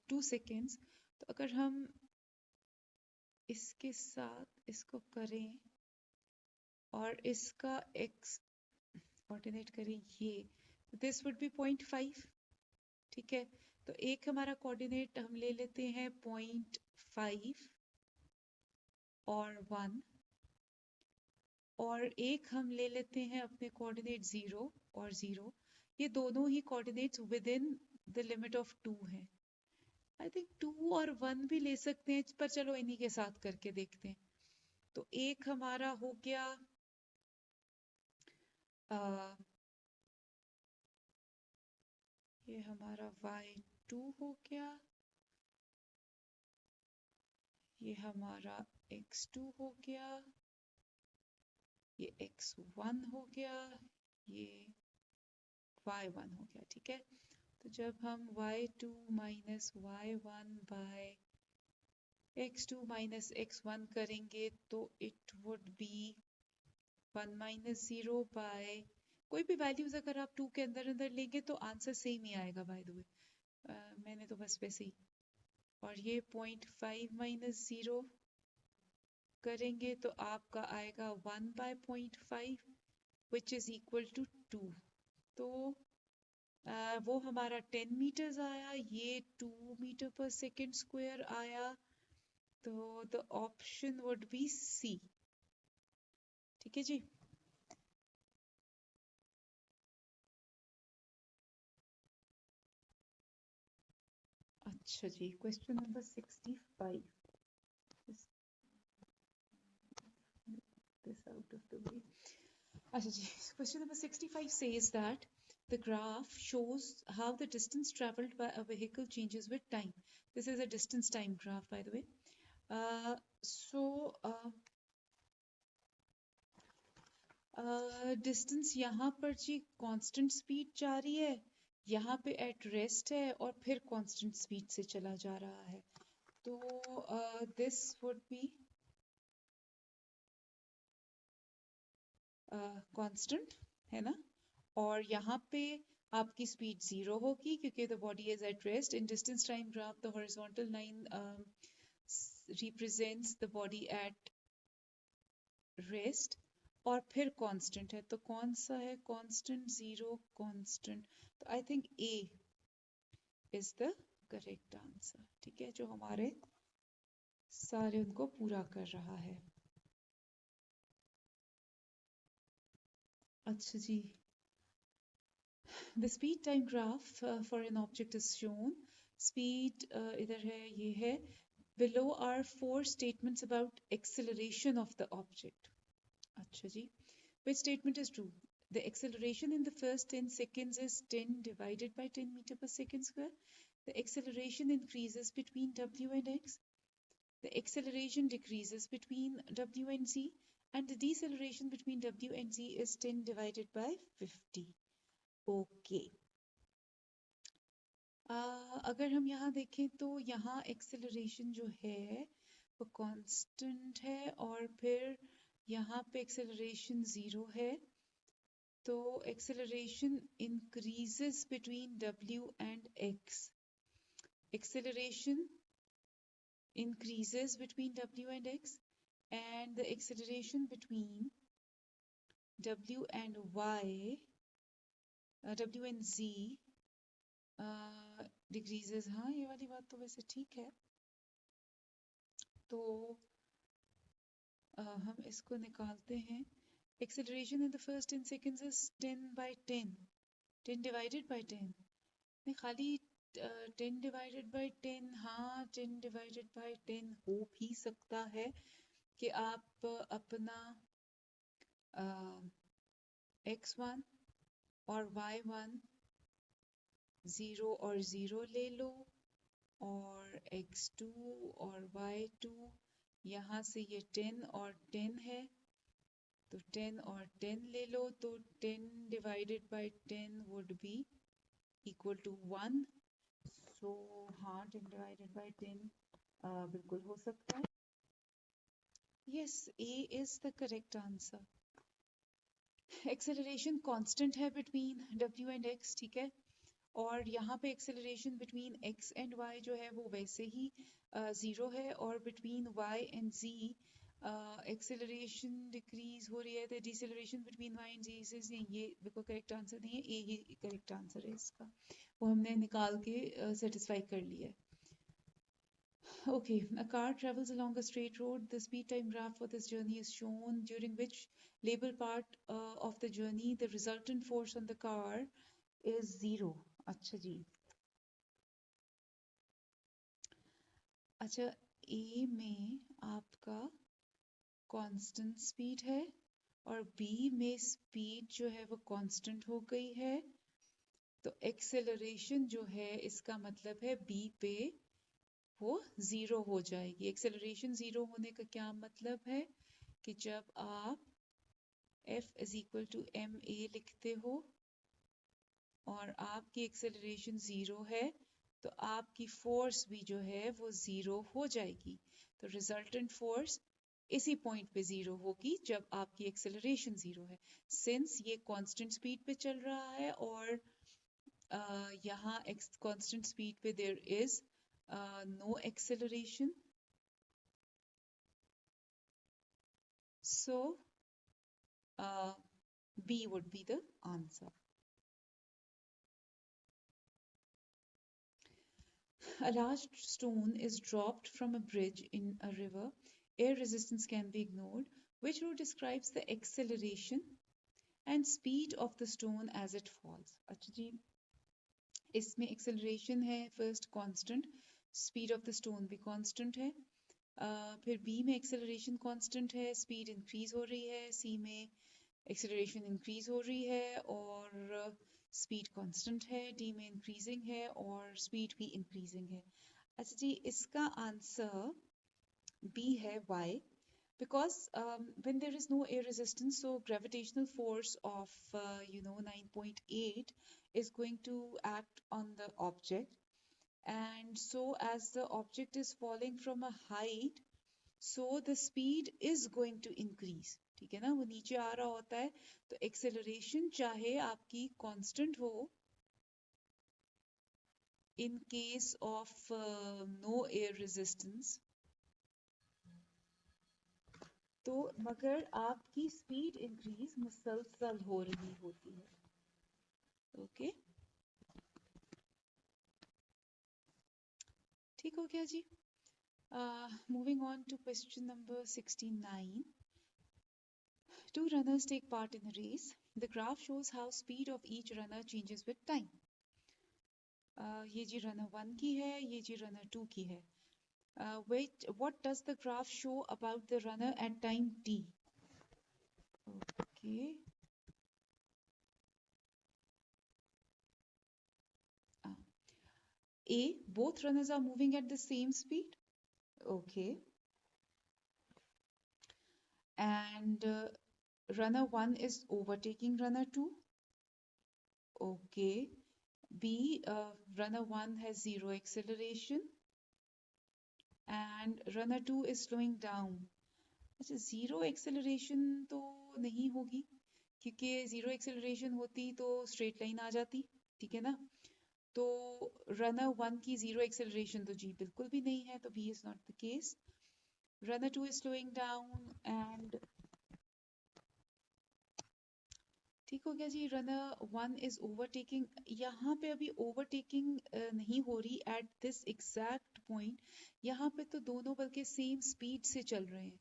2 seconds, तो अगर हम इसके साथ इसको करें और इसका x कोऑर्डिनेट करें, ये दिस वुड बी 0.5, ठीक है। तो एक हमारा कोऑर्डिनेट हम ले लेते हैं 0.5 और 1, और एक हम ले लेते हैं अपने कोऑर्डिनेट 0 और 0। ये दोनों ही coordinates within the limit of 2 है। आई थिंक 2 और 1 भी ले सकते हैं, पर चलो इन्हीं के साथ करके देखते हैं। तो एक हमारा हो गया ये हमारा y2 हो गया, ये हमारा x2 हो गया, ये x1 हो गया, ये y1 हो गया। ठीक है, तो जब हम y2 minus y1 bye x2 minus x1 करेंगे तो it would be 1 minus 0 by कोई भी वैल्यूज अगर आप 2 के अंदर अंदर लेंगे तो आंसर सेम ही आएगा। बाय द वे मैंने तो बस वैसे ही, और ये 0.5 माइनस 0 करेंगे तो आपका आएगा 1 by 0.5 which is equal to 2। तो वो हमारा 10 मीटर्स आया, ये 2 मीटर पर सेकेंड स्क्वायर आया, तो the option would be C. ठीक है जी। अच्छा जी, question number 65। This out of the way. अच्छा जी, question number 65 says that the graph shows how the distance traveled by a vehicle changes with time. This is a distance time graph, by the way. Distance यहाँ पर जी constant speed जा रही है, यहाँ पे at rest है और फिर constant speed से चला जा रहा है। तो this would be constant, है ना? और यहाँ पे आपकी स्पीड 0 होगी क्योंकि the body is at rest. In distance time graph the horizontal line represents the body at rest और फिर कांस्टेंट है, तो कौन सा है कांस्टेंट? 0 कांस्टेंट। तो I think A is the correct answer. ठीक है, जो हमारे सारे उनको पूरा कर रहा है। अच्छा जी, the speed time graph for an object is shown. Speed इधर है, ये है। Below are 4 statements about acceleration of the object. अच्छा जी, which statement is true? The acceleration in the first 10 seconds is 10 divided by 10 meter per second square. The acceleration increases between w and x. The acceleration decreases between w and z. And the deceleration between w and z is 10 divided by 50. Okay, अगर हम यहाँ देखें तो यहाँ acceleration जो है वो constant है और फिर यहाँ पे एक्सेलरेशन 0 है, तो acceleration increases between w and x। Acceleration increases between w and x and the acceleration between w and y, w and z decreases. हाँ, ये वाली बात तो वैसे ठीक है। तो हम इसको निकालते हैं। Acceleration in the first 10 seconds is 10 by 10, 10 divided by 10। नहीं, खाली 10 डिवाइडेड बाय 10, हाँ 10 डिवाइडेड बाय 10 हो भी सकता है कि आप अपना x1 और y1 0 और 0 ले लो और x2 और y2 यहाँ से ये 10 और 10 है तो 10 और 10 ले लो, तो 10 divided by 10 would be equal to 1। So हाँ, 10 डिवाइडेड बाय 10 बिल्कुल हो सकता है। Yes, A is the correct answer. Acceleration constant है बिटवीन w एंड x, ठीक है, और यहाँ पे acceleration between x and y जो है वो वैसे ही 0 है, और between y and z acceleration decrease हो रही है। तो deceleration between y and z is नहीं, ये बिल्कुल करेक्ट आंसर नहीं है, ए ही करेक्ट आंसर है इसका, वो हमने निकाल के सेटिस्फाई कर लिया है। Okay, a car travels along a straight road. The speed time graph for this journey is shown, during which label part of the journey, the resultant force on the car is 0. अच्छा जी, अच्छा, ए में आपका constant speed है और B में speed जो है वो कांस्टेंट हो गई है, तो एक्सेलरेशन जो है इसका मतलब है बी पे वो जीरो हो जाएगी। एक्सेलरेशन जीरो होने का क्या मतलब है कि जब आप F is equal to M A लिखते हो और आपकी एक्सेलरेशन जीरो है, तो आपकी फोर्स भी जो है वो जीरो हो जाएगी। तो रिजल्टेंट फोर्स इसी पॉइंट पे जीरो होगी जब आपकी एक्सेलरेशन जीरो है। सिंस ये कांस्टेंट स्पीड पे चल रहा है और यहाँ कांस्टेंट स्पीड पे there is no acceleration, so B would be the answer. A large stone is dropped from a bridge in a river. Air resistance can be ignored. Which rule describes the acceleration and speed of the stone as it falls? अच्छा जी, इसमें acceleration है first constant, speed of the stone भी constant है. फिर B में acceleration constant है, speed increase हो रही है. C में acceleration increase हो रही है और speed constant है. D में increasing है और speed भी increasing है. अच्छा जी, इसका आंसर B है Y, because when there is no air resistance, so gravitational force of 9.8 is going to act on the object, and so as the object is falling from a height, so the speed is going to increase. ठीक है ना, वो नीचे आ रहा होता है, तो acceleration चाहे आपकी constant हो in case of no air resistance, तो मगर आपकी स्पीड इंक्रीज मुसलसल हो रही होती है. ओके, ठीक हो गया जी. Moving on to question number 69. Two runners take part in a race. The graph shows how speed of each runner changes with time. ये जी runner 1 की है, ये जी runner 2 की है. What does the graph show about the runner at time t? Okay. A, both runners are moving at the same speed. Okay. And runner 1 is overtaking runner 2. Okay. B, runner 1 has zero acceleration and runner 2 is slowing down. अच्छा, zero acceleration तो नहीं होगी, क्योंकि zero acceleration होती तो straight line आ जाती. ठीक है ना, तो runner 1 की zero acceleration तो जी बिल्कुल भी नहीं है, तो B is not the case. Runner 2 is slowing down and ठीक हो गया जी. Runner 1 is overtaking. यहाँ पे अभी ओवरटेकिंग नहीं हो रही एट दिस एग्जैक्ट पॉइंट. यहाँ पे तो दोनों बल्कि सेम स्पीड से चल रहे हैं.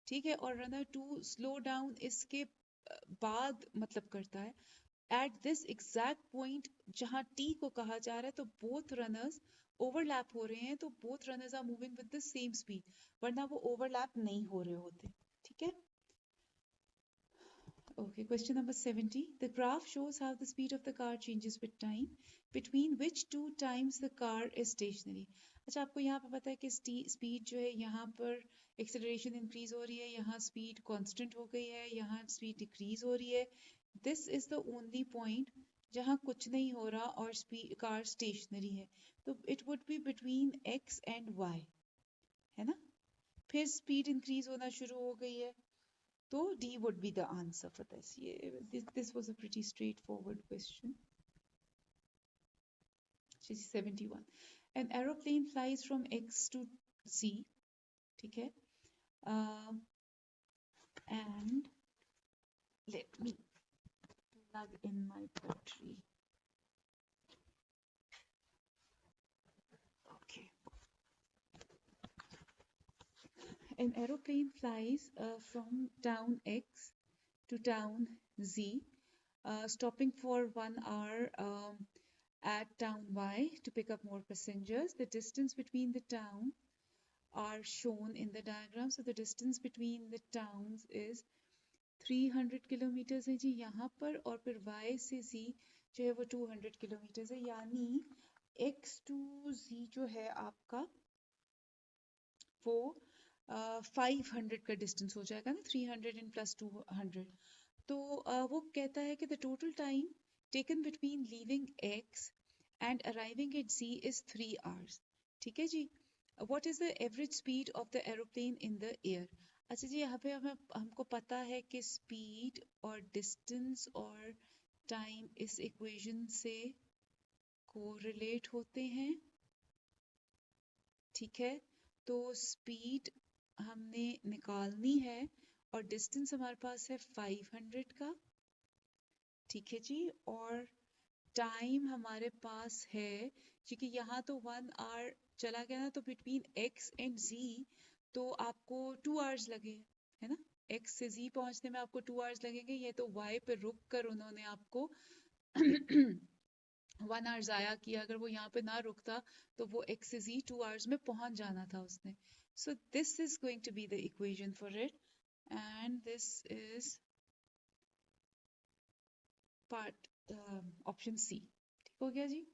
ठीक है, और रनर 2 स्लो डाउन इसके बाद मतलब करता है एट दिस एग्जैक्ट पॉइंट जहाँ टी को कहा जा रहा है. तो बोथ रनर्स ओवरलैप हो रहे हैं, तो both runners are moving with the same speed, वरना वो ओवरलैप नहीं हो रहे होते. ठीक है. Okay, question number 70. The graph shows how the speed of the car changes with time. Between which two times the car is stationary? अच्छा, आपको यहाँ पे पता है कि स्पीड जो है यहाँ पर एक्सेलरेशन इंक्रीज हो रही है, यहाँ स्पीड कांस्टेंट हो गई है, यहाँ स्पीड डिक्रीज हो रही है. This is the only point जहाँ कुछ नहीं हो रहा और कार स्टेशनरी है. तो it would be between x and y, है ना. फिर स्पीड इंक्रीज होना शुरू हो गई है, so D would be the answer for this. This was a pretty straightforward question. 71. An aeroplane flies from X to Z. Okay. And let me plug in my battery. Okay. An aeroplane flies from town X to town Z, stopping for 1 hour at town Y to pick up more passengers. The distance between the town are shown in the diagram. So the distance between the towns is 300 kilometres है जी यहाँ पर, और फिर y से z जो है वो 200 kilometres है, यानी x to z जो है आपका वो 500 का डिस्टेंस हो जाएगा ना, 300 एंड प्लस 200. तो वो कहता है कि the total time taken between leaving x and arriving at z is 3 hours. ठीक है जी. What is the average speed of the aeroplane in the air. अच्छा जी, यहाँ पे हमको पता है कि स्पीड और डिस्टेंस और टाइम इस इक्वेशन से कोरिलेट होते हैं. ठीक है, तो स्पीड हमने निकालनी है और डिस्टेंस हमारे पास है 500 का. ठीक है जी, और टाइम हमारे पास है, क्योंकि यहाँ तो 1 आवर चला गया ना, तो बिटवीन x एंड z तो आपको 2 आवर्स लगे, है ना. x से z पहुंचने में आपको 2 आवर्स लगेंगे. ये तो y पे रुक कर उन्होंने आपको 1 आवर जाया किया. अगर वो यहाँ पे ना रुकता तो वो x से z 2 आवर्स में पहुंच जाना था उसने. So this is going to be the equation for it, and this is part option C. ठीक हो गया जी.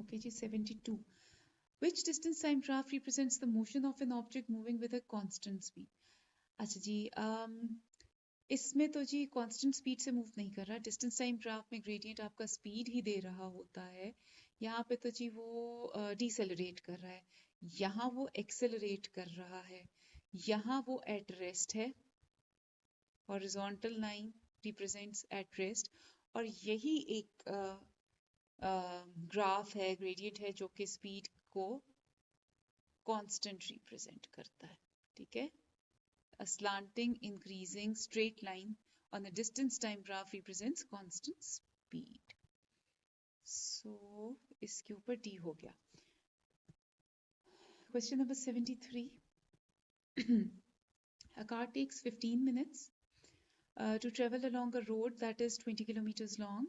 ओके जी. 72. Which distance time graph represents the motion of an object moving with a constant speed? अच्छा जी, इसमें तो जी constant speed से move नहीं कर रहा. डिस्टेंस टाइम ग्राफ में ग्रेडियंट आपका स्पीड ही दे रहा होता है. यहाँ पे तो जी वो डिसेलरेट कर रहा है, यहाँ वो एक्सेलरेट कर रहा है, यहाँ वो एट रेस्ट है. Horizontal line represents at rest, और यही एक ग्राफ है, ग्रेडियंट है, जो कि स्पीड को कांस्टेंट रिप्रेजेंट करता है. ठीक है. A slanting increasing straight line on a distance time graph represents constant speed. So इसके ऊपर D हो गया. Question number 73. A car takes 15 minutes to travel along a road that is 20 kilometers long.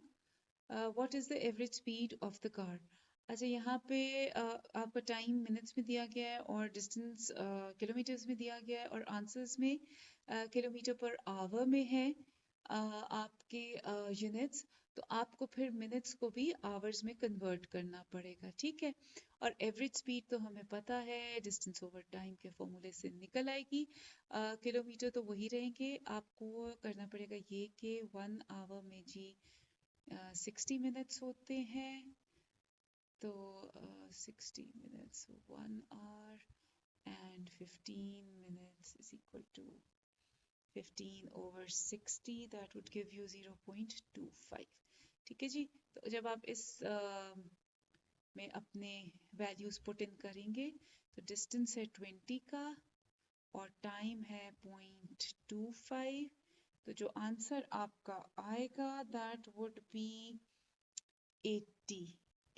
What is the average speed of the car? अच्छा, यहाँ पे आपका time minutes में दिया गया है और डिस्टेंस किलोमीटर्स में दिया गया है, और आंसर्स में किलोमीटर पर आवर में है आपके यूनिट्स. तो आपको फिर मिनट्स को भी आवर्स में कन्वर्ट करना पड़ेगा. ठीक है. और एवरेज स्पीड तो हमें पता है, डिस्टेंस ओवर टाइम के फॉर्मूले से निकल आएगी. किलोमीटर तो वही रहेंगे. आपको करना पड़ेगा ये कि 1 आवर में जी 60 मिनट्स होते हैं. तो 60 minutes, 1 hour and 15 minutes is equal to 15 over 60, that would give you 0.25. ठीक है जी. तो जब आप इस में अपने वैल्यूज पुट इन करेंगे तो डिस्टेंस है 20 का और टाइम है 0.25. तो जो आंसर आपका आएगा that would be 80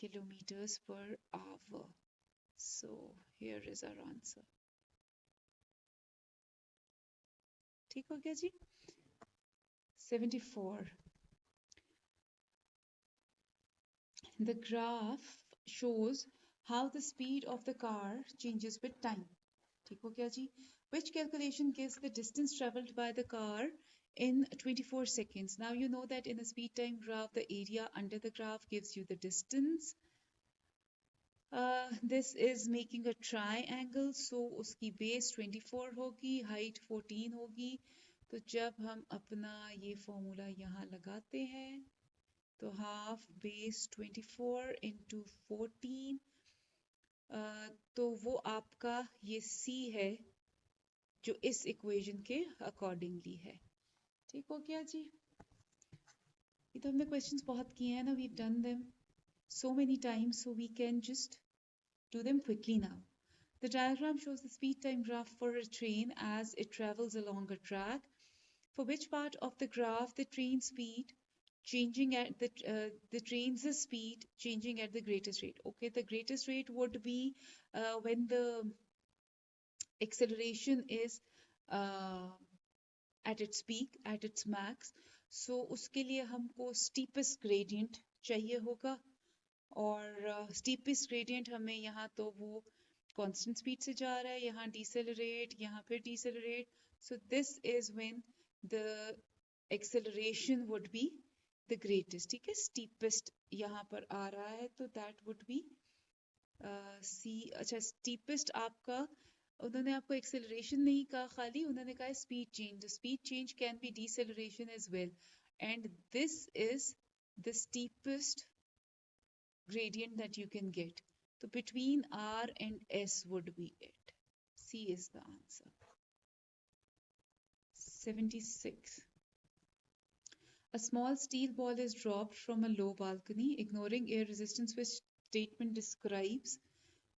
kilometers per hour. So here is our answer. ठीक हो गया जी. 74. The graph shows how the speed of the car changes with time. ठीक हो गया जी. Which calculation gives the distance traveled by the car in 24 seconds? Now you know that in a speed time graph, the area under the graph gives you the distance. This is making a triangle, so उसकी base 24 होगी, height 14 होगी. तो जब हम अपना ये formula यहाँ लगाते हैं तो हाफ बेस 24 इंटू 14, तो वो आपका ये C है जो इस इक्वेशन के अकॉर्डिंगली है. ठीक हो गया जी. ये तो हमने क्वेश्चंस बहुत किए हैं ना, we have done them so many times, so we can just do them quickly now. The diagram shows the speed time graph for a train as it travels along a track. For which part of the graph the train speed changing at the train's speed changing at the greatest rate? Okay, the greatest rate would be when the acceleration is at its peak, at its max. So उसके लिए हमको steepest gradient चाहिए होगा, और steepest gradient हमें यहाँ तो वो constant speed से जा रहा है, यहाँ decelerate, यहाँ फिर decelerate. So this is when the acceleration would be the greatest. ठीक है, steepest यहाँ पर आ रहा है, तो that would be C. अच्छा, steepest आपका, उन्होंने आपको acceleration नहीं कहा, खाली उन्होंने कहा speed change. The speed change can be deceleration as well, and this is the steepest gradient that you can get. So between R and S would be it. C is the answer. 76. A small steel ball is dropped from a low balcony, ignoring air resistance, which statement describes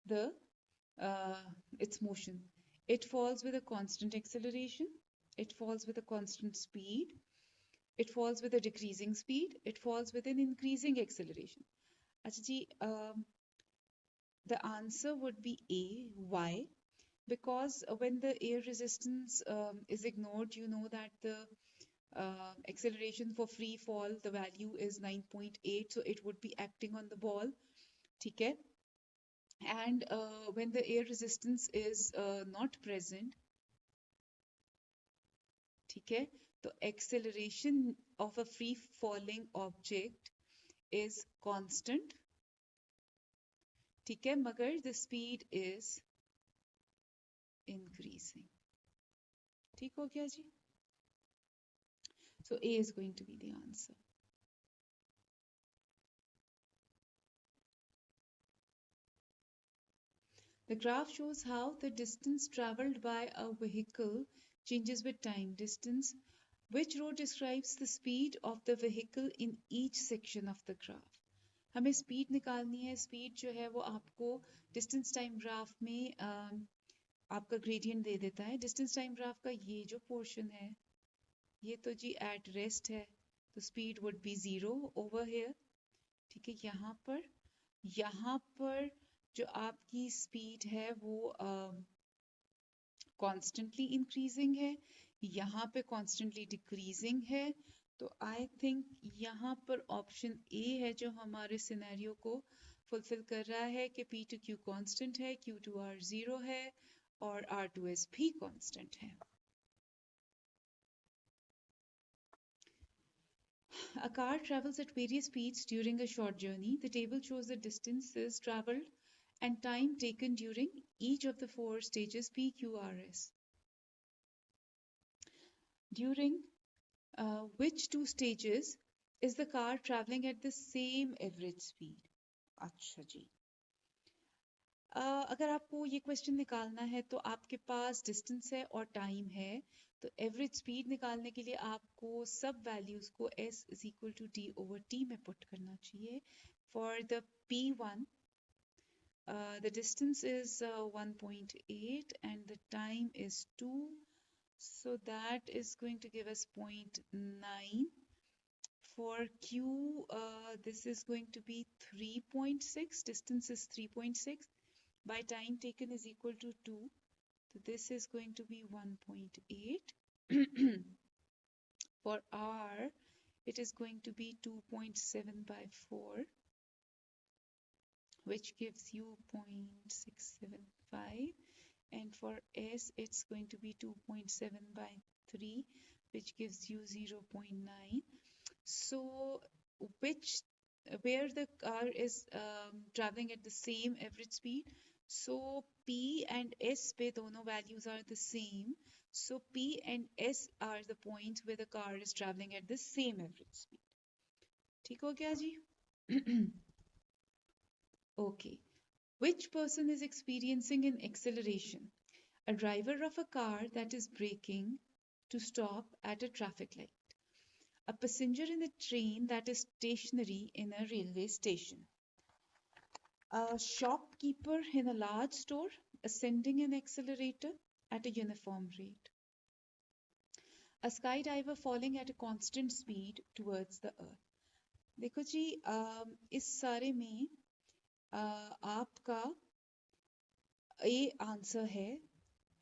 the its motion. It falls with a constant acceleration. It falls with a constant speed. It falls with a decreasing speed. It falls with an increasing acceleration. अच्छा जी, the answer would be A. Why? Because when the air resistance is ignored, you know that the acceleration for free fall, the value is 9.8, so it would be acting on the ball. ठीक है? And when the air resistance is not present, ठीक है, तो acceleration of a free falling object is constant. ठीक है, मगर the speed is increasing. ठीक हो गया जी? So A is going to be the answer. The graph shows how the distance traveled by a vehicle changes with time. Distance. Which row describes the speed of the vehicle in each section of the graph? हमें speed निकालनी है. Speed जो है वो आपको distance time graph में आपका gradient दे देता है. Distance time graph का ये जो portion है, ये तो जी at rest है, तो speed would be 0 over here. ठीक है, यहाँ पर जो आपकी स्पीड है वो कॉन्स्टेंटली इंक्रीजिंग है, यहाँ पे कॉन्स्टेंटली डिक्रीजिंग है. तो आई थिंक यहाँ पर ऑप्शन ए है जो हमारे सिनेरियो को फुलफिल कर रहा है कि पी टू क्यू कॉन्स्टेंट है, क्यू टू आर 0 है और आर टू एस भी कॉन्स्टेंट है. A car travels at various speeds during a short journey. The table shows the distances traveled and time taken during each of the 4 stages PQRS. During which 2 stages is the car traveling at the same average speed? अच्छा जी, अगर आपको ये question निकालना है तो आपके पास distance है और टाइम है, तो एवरेज स्पीड निकालने के लिए आपको सब वैल्यूज को s is equal to d over t में पुट करना चाहिए. For the p1 the distance is 1.8 and the time is 2, so that is going to give us 0.9. For q this is going to be 3.6, distance is 3.6 by time taken is equal to 2, so this is going to be 1.8. For r it is going to be 2.7 by 4, which gives you 0.675, and for s it's going to be 2.7 by 3, which gives you 0.9. So where the car is traveling at the same average speed, so p and s पे दोनों values are the same, so p and s are the points where the car is traveling at the same average speed. ठीक हो गया जी? Okay. Which person is experiencing an acceleration? A driver of a car that is braking to stop at a traffic light. A passenger in a train that is stationary in a railway station. A shopkeeper in a large store ascending an accelerator at a uniform rate. A skydiver falling at a constant speed towards the earth. देखो जी, इस सारे में आपका A answer है.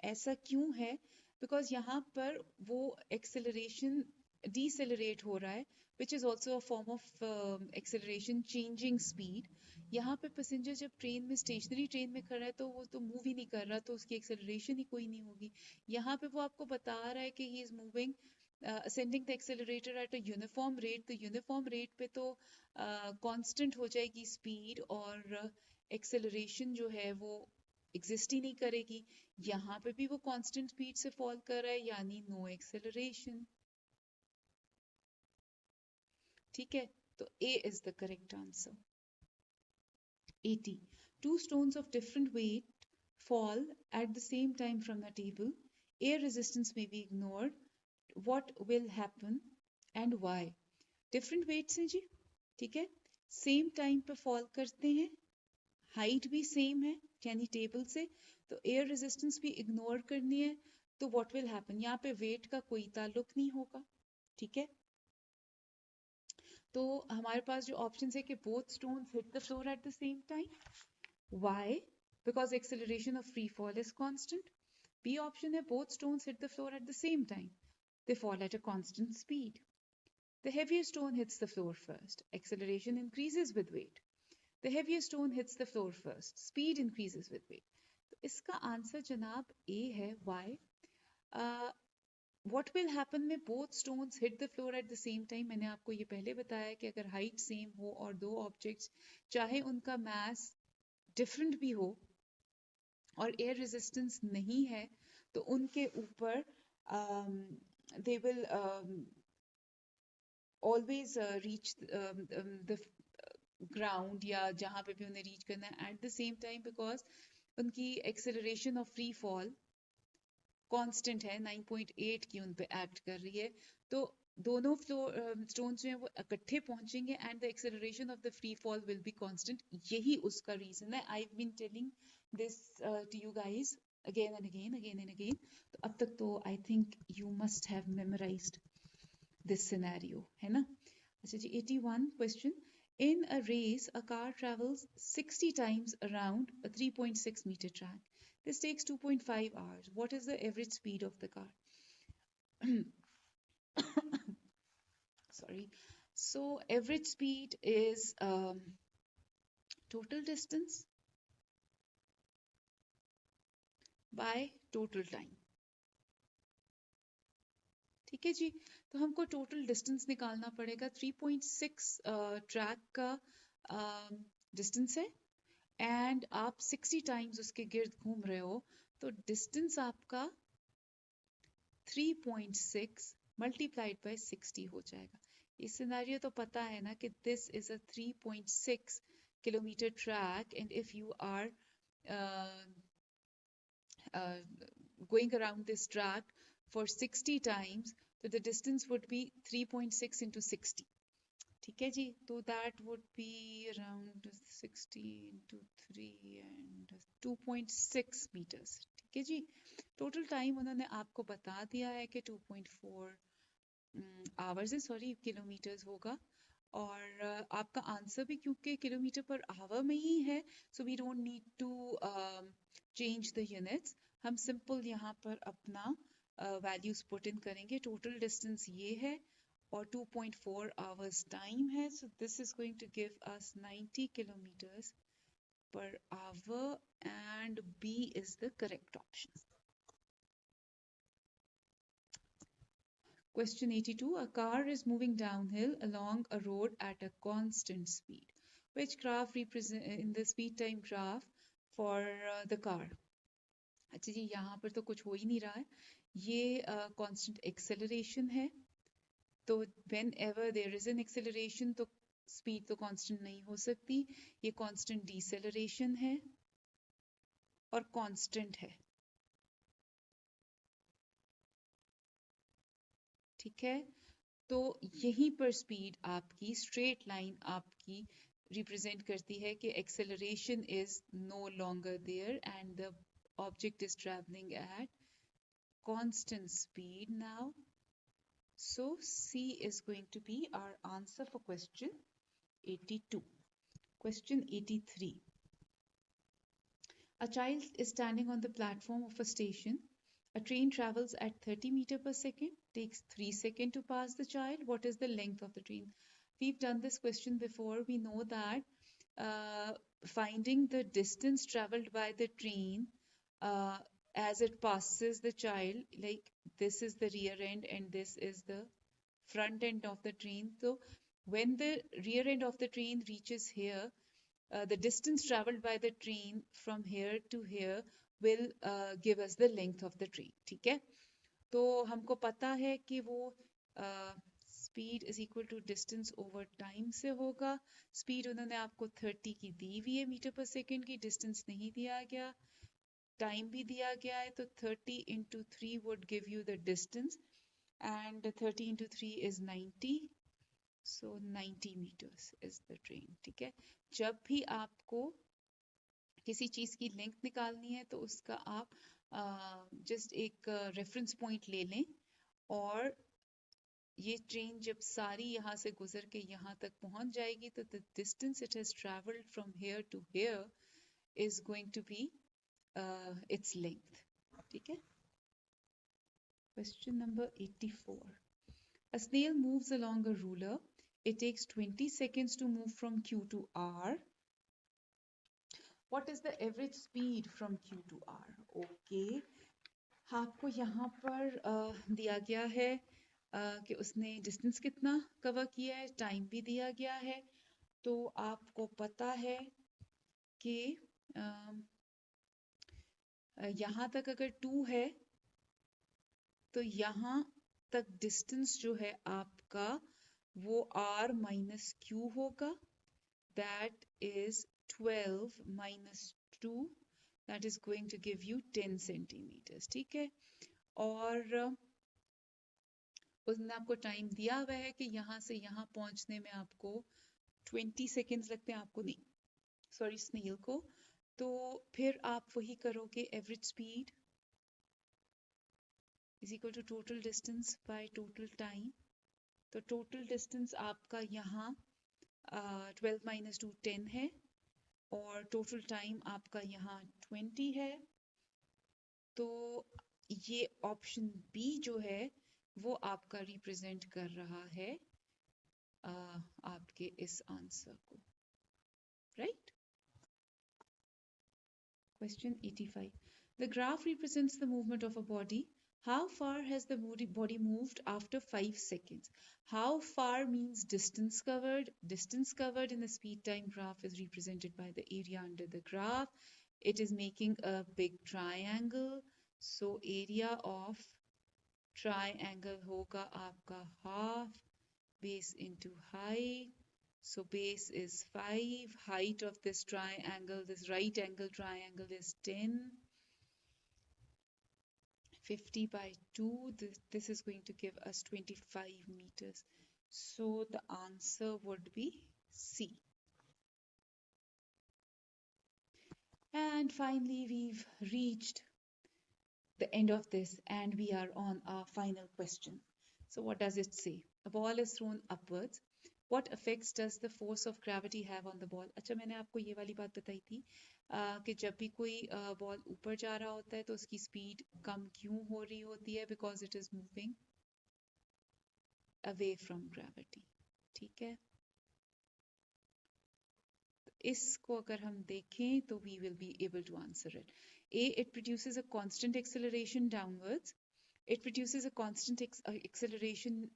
ऐसा क्यों है? Because यहाँ पर वो एक्सेलरेशन decelerate हो रहा है, which is also a form of acceleration, changing speed. यहाँ पे पैसेंजर जब ट्रेन में, स्टेशनरी ट्रेन में खड़ा है, तो वो तो मूव ही नहीं कर रहा, तो उसकी एक्सेलरेशन ही कोई नहीं होगी. यहाँ पे वो आपको बता रहा है कि he is moving, ascending the accelerator at a uniform rate. तो uniform rate पे तो constant हो जाएगी speed, और acceleration जो है वो एग्जिस्ट ही नहीं करेगी. यहाँ पे भी वो कांस्टेंट स्पीड से फॉल कर रहा है, यानी नो एक्सेलरेशन. ठीक है, तो A is the correct answer. 80. Two stones of different weight fall at the same time from the table. Air resistance may be ignored. What will happen and why? Different weights हैं जी, ठीक है, same time पे fall करते हैं, height भी same है यानी table से, तो एयर रेजिस्टेंस भी इग्नोर करनी है. तो व्हाट विल हैपन, यहाँ पे वेट का कोई ताल्लुक नहीं होगा. ठीक है, तो हमारे पास जो ऑप्शन है कि both stones hit the floor at the same time. Why? Because acceleration of free fall is constant. B option है both stones hit the floor at the same time, they fall at a constant speed. The heavier stone hits the floor first. Acceleration increases with weight. The heavier stone hits the floor first. Speed increases with weight. तो इसका answer जनाब ए है. Why? What will happen में both stones hit the floor at the same time. मैंने आपको ये पहले बताया कि अगर हाइट सेम हो और दो ऑब्जेक्ट्स चाहे उनका मास डिफरेंट भी हो और एयर रेजिस्टेंस नहीं है, तो उनके ऊपर they will always reach the ground, या जहाँ पे भी उन्हें रीच करना है at the same time, because उनकी acceleration of free fall constant है, 9.8 की उन पे एक्ट कर रही है. तो दोनों स्टोन्स जो हैं वो इकट्ठे पहुंचेंगे and the acceleration of the free fall will be constant. यही उसका रीजन है. I have been telling this to you guys again and again, again and again. तो अब तक तो I think you must have memorised this scenario, है ना. अच्छा जी, 81 question. In a race, a car travels 60 times around a 3.6 meter track. This takes 2.5 hours. What is the average speed of the car? Sorry. So average speed is total distance by total time. ठीक है जी, तो हमको total distance निकालना पड़ेगा. 3.6 track का distance है and आप 60 times उसके गिर्द घूम रहे हो, तो डिस्टेंस आपका 3.6 मल्टीप्लाइड बाय 60 हो जाएगा. ये सिनेरियो तो पता है ना कि this is a 3.6 kilometre track and if you are going around this track for 60 times, so the distance would be 3.6 into 60. ठीक है जी, तो that would be around 60 into 3 and 2.6 meters. ठीक है जी, टोटल टाइम उन्होंने आपको बता दिया है कि 2.4 आवर्स है, सॉरी किलोमीटर्स होगा. और आपका आंसर भी क्योंकि किलोमीटर पर आवर में ही है, so we don't need to change the units. हम सिंपल यहाँ पर अपना वैल्यूज पुट इन करेंगे. टोटल डिस्टेंस ये है और 2.4 आवर्स टाइम है, so this is going to give us 90 kilometres per hour and B is the correct option. Question 82. A car is moving downhill along a road at a constant speed. Which graph represent in the speed time graph for the car? अच्छा जी, यहाँ पर तो कुछ हो ही नहीं रहा है. ये constant acceleration है, तो whenever there is an acceleration तो speed तो constant नहीं हो सकती. ये constant deceleration है और constant है. ठीक है, तो यहीं पर स्पीड आपकी स्ट्रेट लाइन आपकी रिप्रेजेंट करती है कि acceleration is no longer there and the object is travelling at constant speed now. So C is going to be our answer for question 82. Question 83. A child is standing on the platform of a station. A train travels at 30 meters per second. takes 3 seconds to pass the child. What is the length of the train? We've done this question before. We know that finding the distance traveled by the train uh, as it passes the child, like this is the rear end and this is the front end of the train. So when the rear end of the train reaches here, the distance traveled by the train from here to here will give us the length of the train. ठीक है, तो हमको पता है कि वो speed is equal to distance over time से होगा. स्पीड उन्होंने आपको 30 की दी हुई है मीटर पर सेकेंड की, डिस्टेंस नहीं दिया गया, टाइम भी दिया गया है, तो 30 into 3 would give you the distance and 30 into 3 is 90. So 90 meters is the train. ठीक है, जब भी आपको किसी चीज की लेंथ निकालनी है तो उसका आप जस्ट एक रेफरेंस पॉइंट ले लें, और ये ट्रेन जब सारी यहाँ से गुजर के यहाँ तक पहुंच जाएगी तो the distance it has travelled from here to here is going to be its length. ठीक है. Question number 84. A snail moves along a ruler. It takes 20 seconds to move from Q to R. What is the average speed from Q to R? Okay. आपको यहाँ पर दिया गया है कि उसने डिस्टेंस कितना कवर किया है, टाइम भी दिया गया है. तो आपको पता है कि यहाँ तक अगर 2 है तो यहाँ तक डिस्टेंस जो है आपका वो R minus Q होगा. That is 12 minus 2. That is going to give you 10 centimeters. ठीक है, और उसने आपको टाइम दिया हुआ है कि यहाँ से यहाँ पहुंचने में आपको 20 सेकेंड्स लगते हैं, आपको नहीं, सॉरी स्नेल को. तो फिर आप वही करोगे, average speed is equal to total distance by total time. तो टोटल डिस्टेंस आपका यहाँ 12 माइनस 2 10 है, और टोटल टाइम आपका यहाँ 20 है. तो ये ऑप्शन बी जो है वो आपका रिप्रेजेंट कर रहा है आपके इस आंसर को. Right. Question 85. The graph represents the movement of a body. How far has the body moved after 5 seconds? How far means distance covered. Distance covered in the speed time graph is represented by the area under the graph. It is making a big triangle. So area of triangle होगा आपका half base into height. So base is 5. Height of this triangle, this right angle triangle, is 10. 50 by 2. This is going to give us 25 meters. So the answer would be C. And finally, we've reached the end of this and we are on our final question. So what does it say? A ball is thrown upwards. What effects does the force of gravity have on the ball? अच्छा, मैंने आपको ये वाली बात बताई थी कि जब भी कोई बॉल ऊपर जा रहा होता है तो उसकी स्पीड कम क्यों हो रही होती है, because it is moving away from gravity. ठीक है, इसको अगर हम देखें तो we will be able to answer it. A, it produces a constant acceleration downwards. It produces a constant acceleration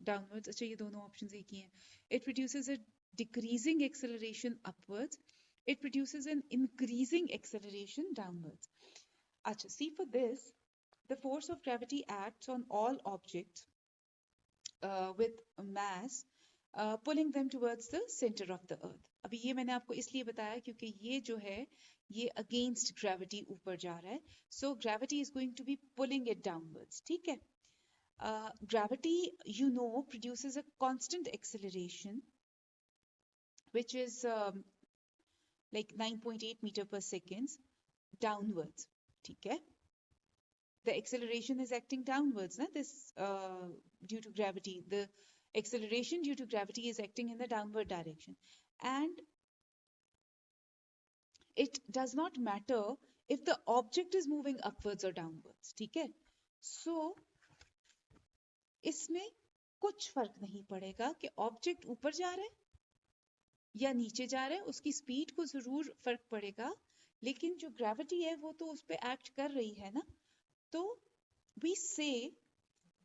downwards. अच्छा, ये दोनों ऑप्शंस एक ही हैं. It produces a decreasing acceleration upwards. It produces an increasing acceleration downwards. अच्छा, see, for this, the force of gravity acts on all objects with mass, pulling them towards the center of the earth. अभी ये मैंने आपको इसलिए बताया क्योंकि ये जो है ये अगेंस्ट ग्रेविटी ऊपर जा रहा है. So gravity is going to be pulling it downwards. ठीक है. Gravity, you know, produces a constant acceleration which is like 9.8 meter per second downwards. ठीक है. The acceleration is acting downwards, na? This due to gravity, the acceleration due to gravity is acting in the downward direction, and it does not matter if the object is moving upwards or downwards. ठीक है. So इसमें कुछ फर्क नहीं पड़ेगा कि object ऊपर जा रहा है या नीचे जा रहा है, उसकी स्पीड को जरूर फर्क पड़ेगा, लेकिन जो ग्रेविटी है वो तो उस पर एक्ट कर रही है ना। तो we say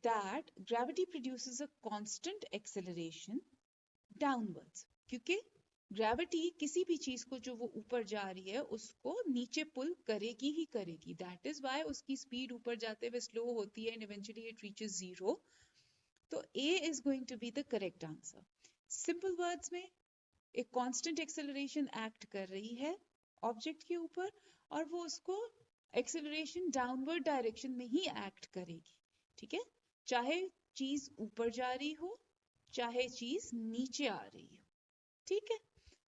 that gravity produces a constant acceleration downwards, क्योंकि ग्रेविटी किसी भी चीज को जो वो ऊपर जा रही है उसको नीचे पुल करेगी ही करेगी। दैट इज वाई उसकी स्पीड ऊपर जाते हुए स्लो होती है and eventually it reaches zero. तो A is going to be the correct answer. Simple words में एक कांस्टेंट एक्सेलरेशन एक्ट कर रही है ऑब्जेक्ट के ऊपर और वो उसको एक्सेलरेशन डाउनवर्ड डायरेक्शन में ही एक्ट करेगी। ठीक है, चाहे चीज ऊपर जा रही हो चाहे चीज नीचे आ रही हो। ठीक है,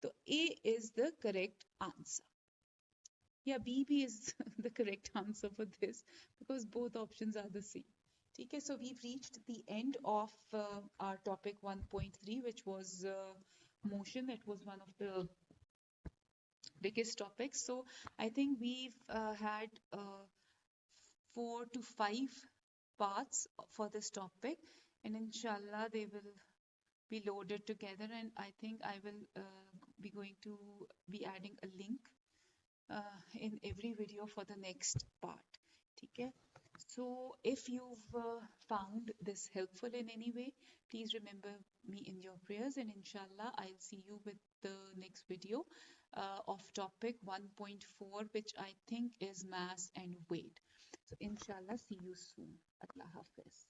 तो A is the correct answer. Yeah, B is the correct answer for this because both options are the same. ठीक है, so we've reached the end of our topic 1.3, which was motion. It was one of the biggest topics. So I think we've had 4 to 5 parts for this topic, and inshallah they will be loaded together, and I think I will be going to be adding a link in every video for the next part. Okay, so if you've found this helpful in any way, please remember me in your prayers, and inshallah I'll see you with the next video of topic 1.4, which I think is mass and weight. So inshallah, see you soon. Allah Hafiz.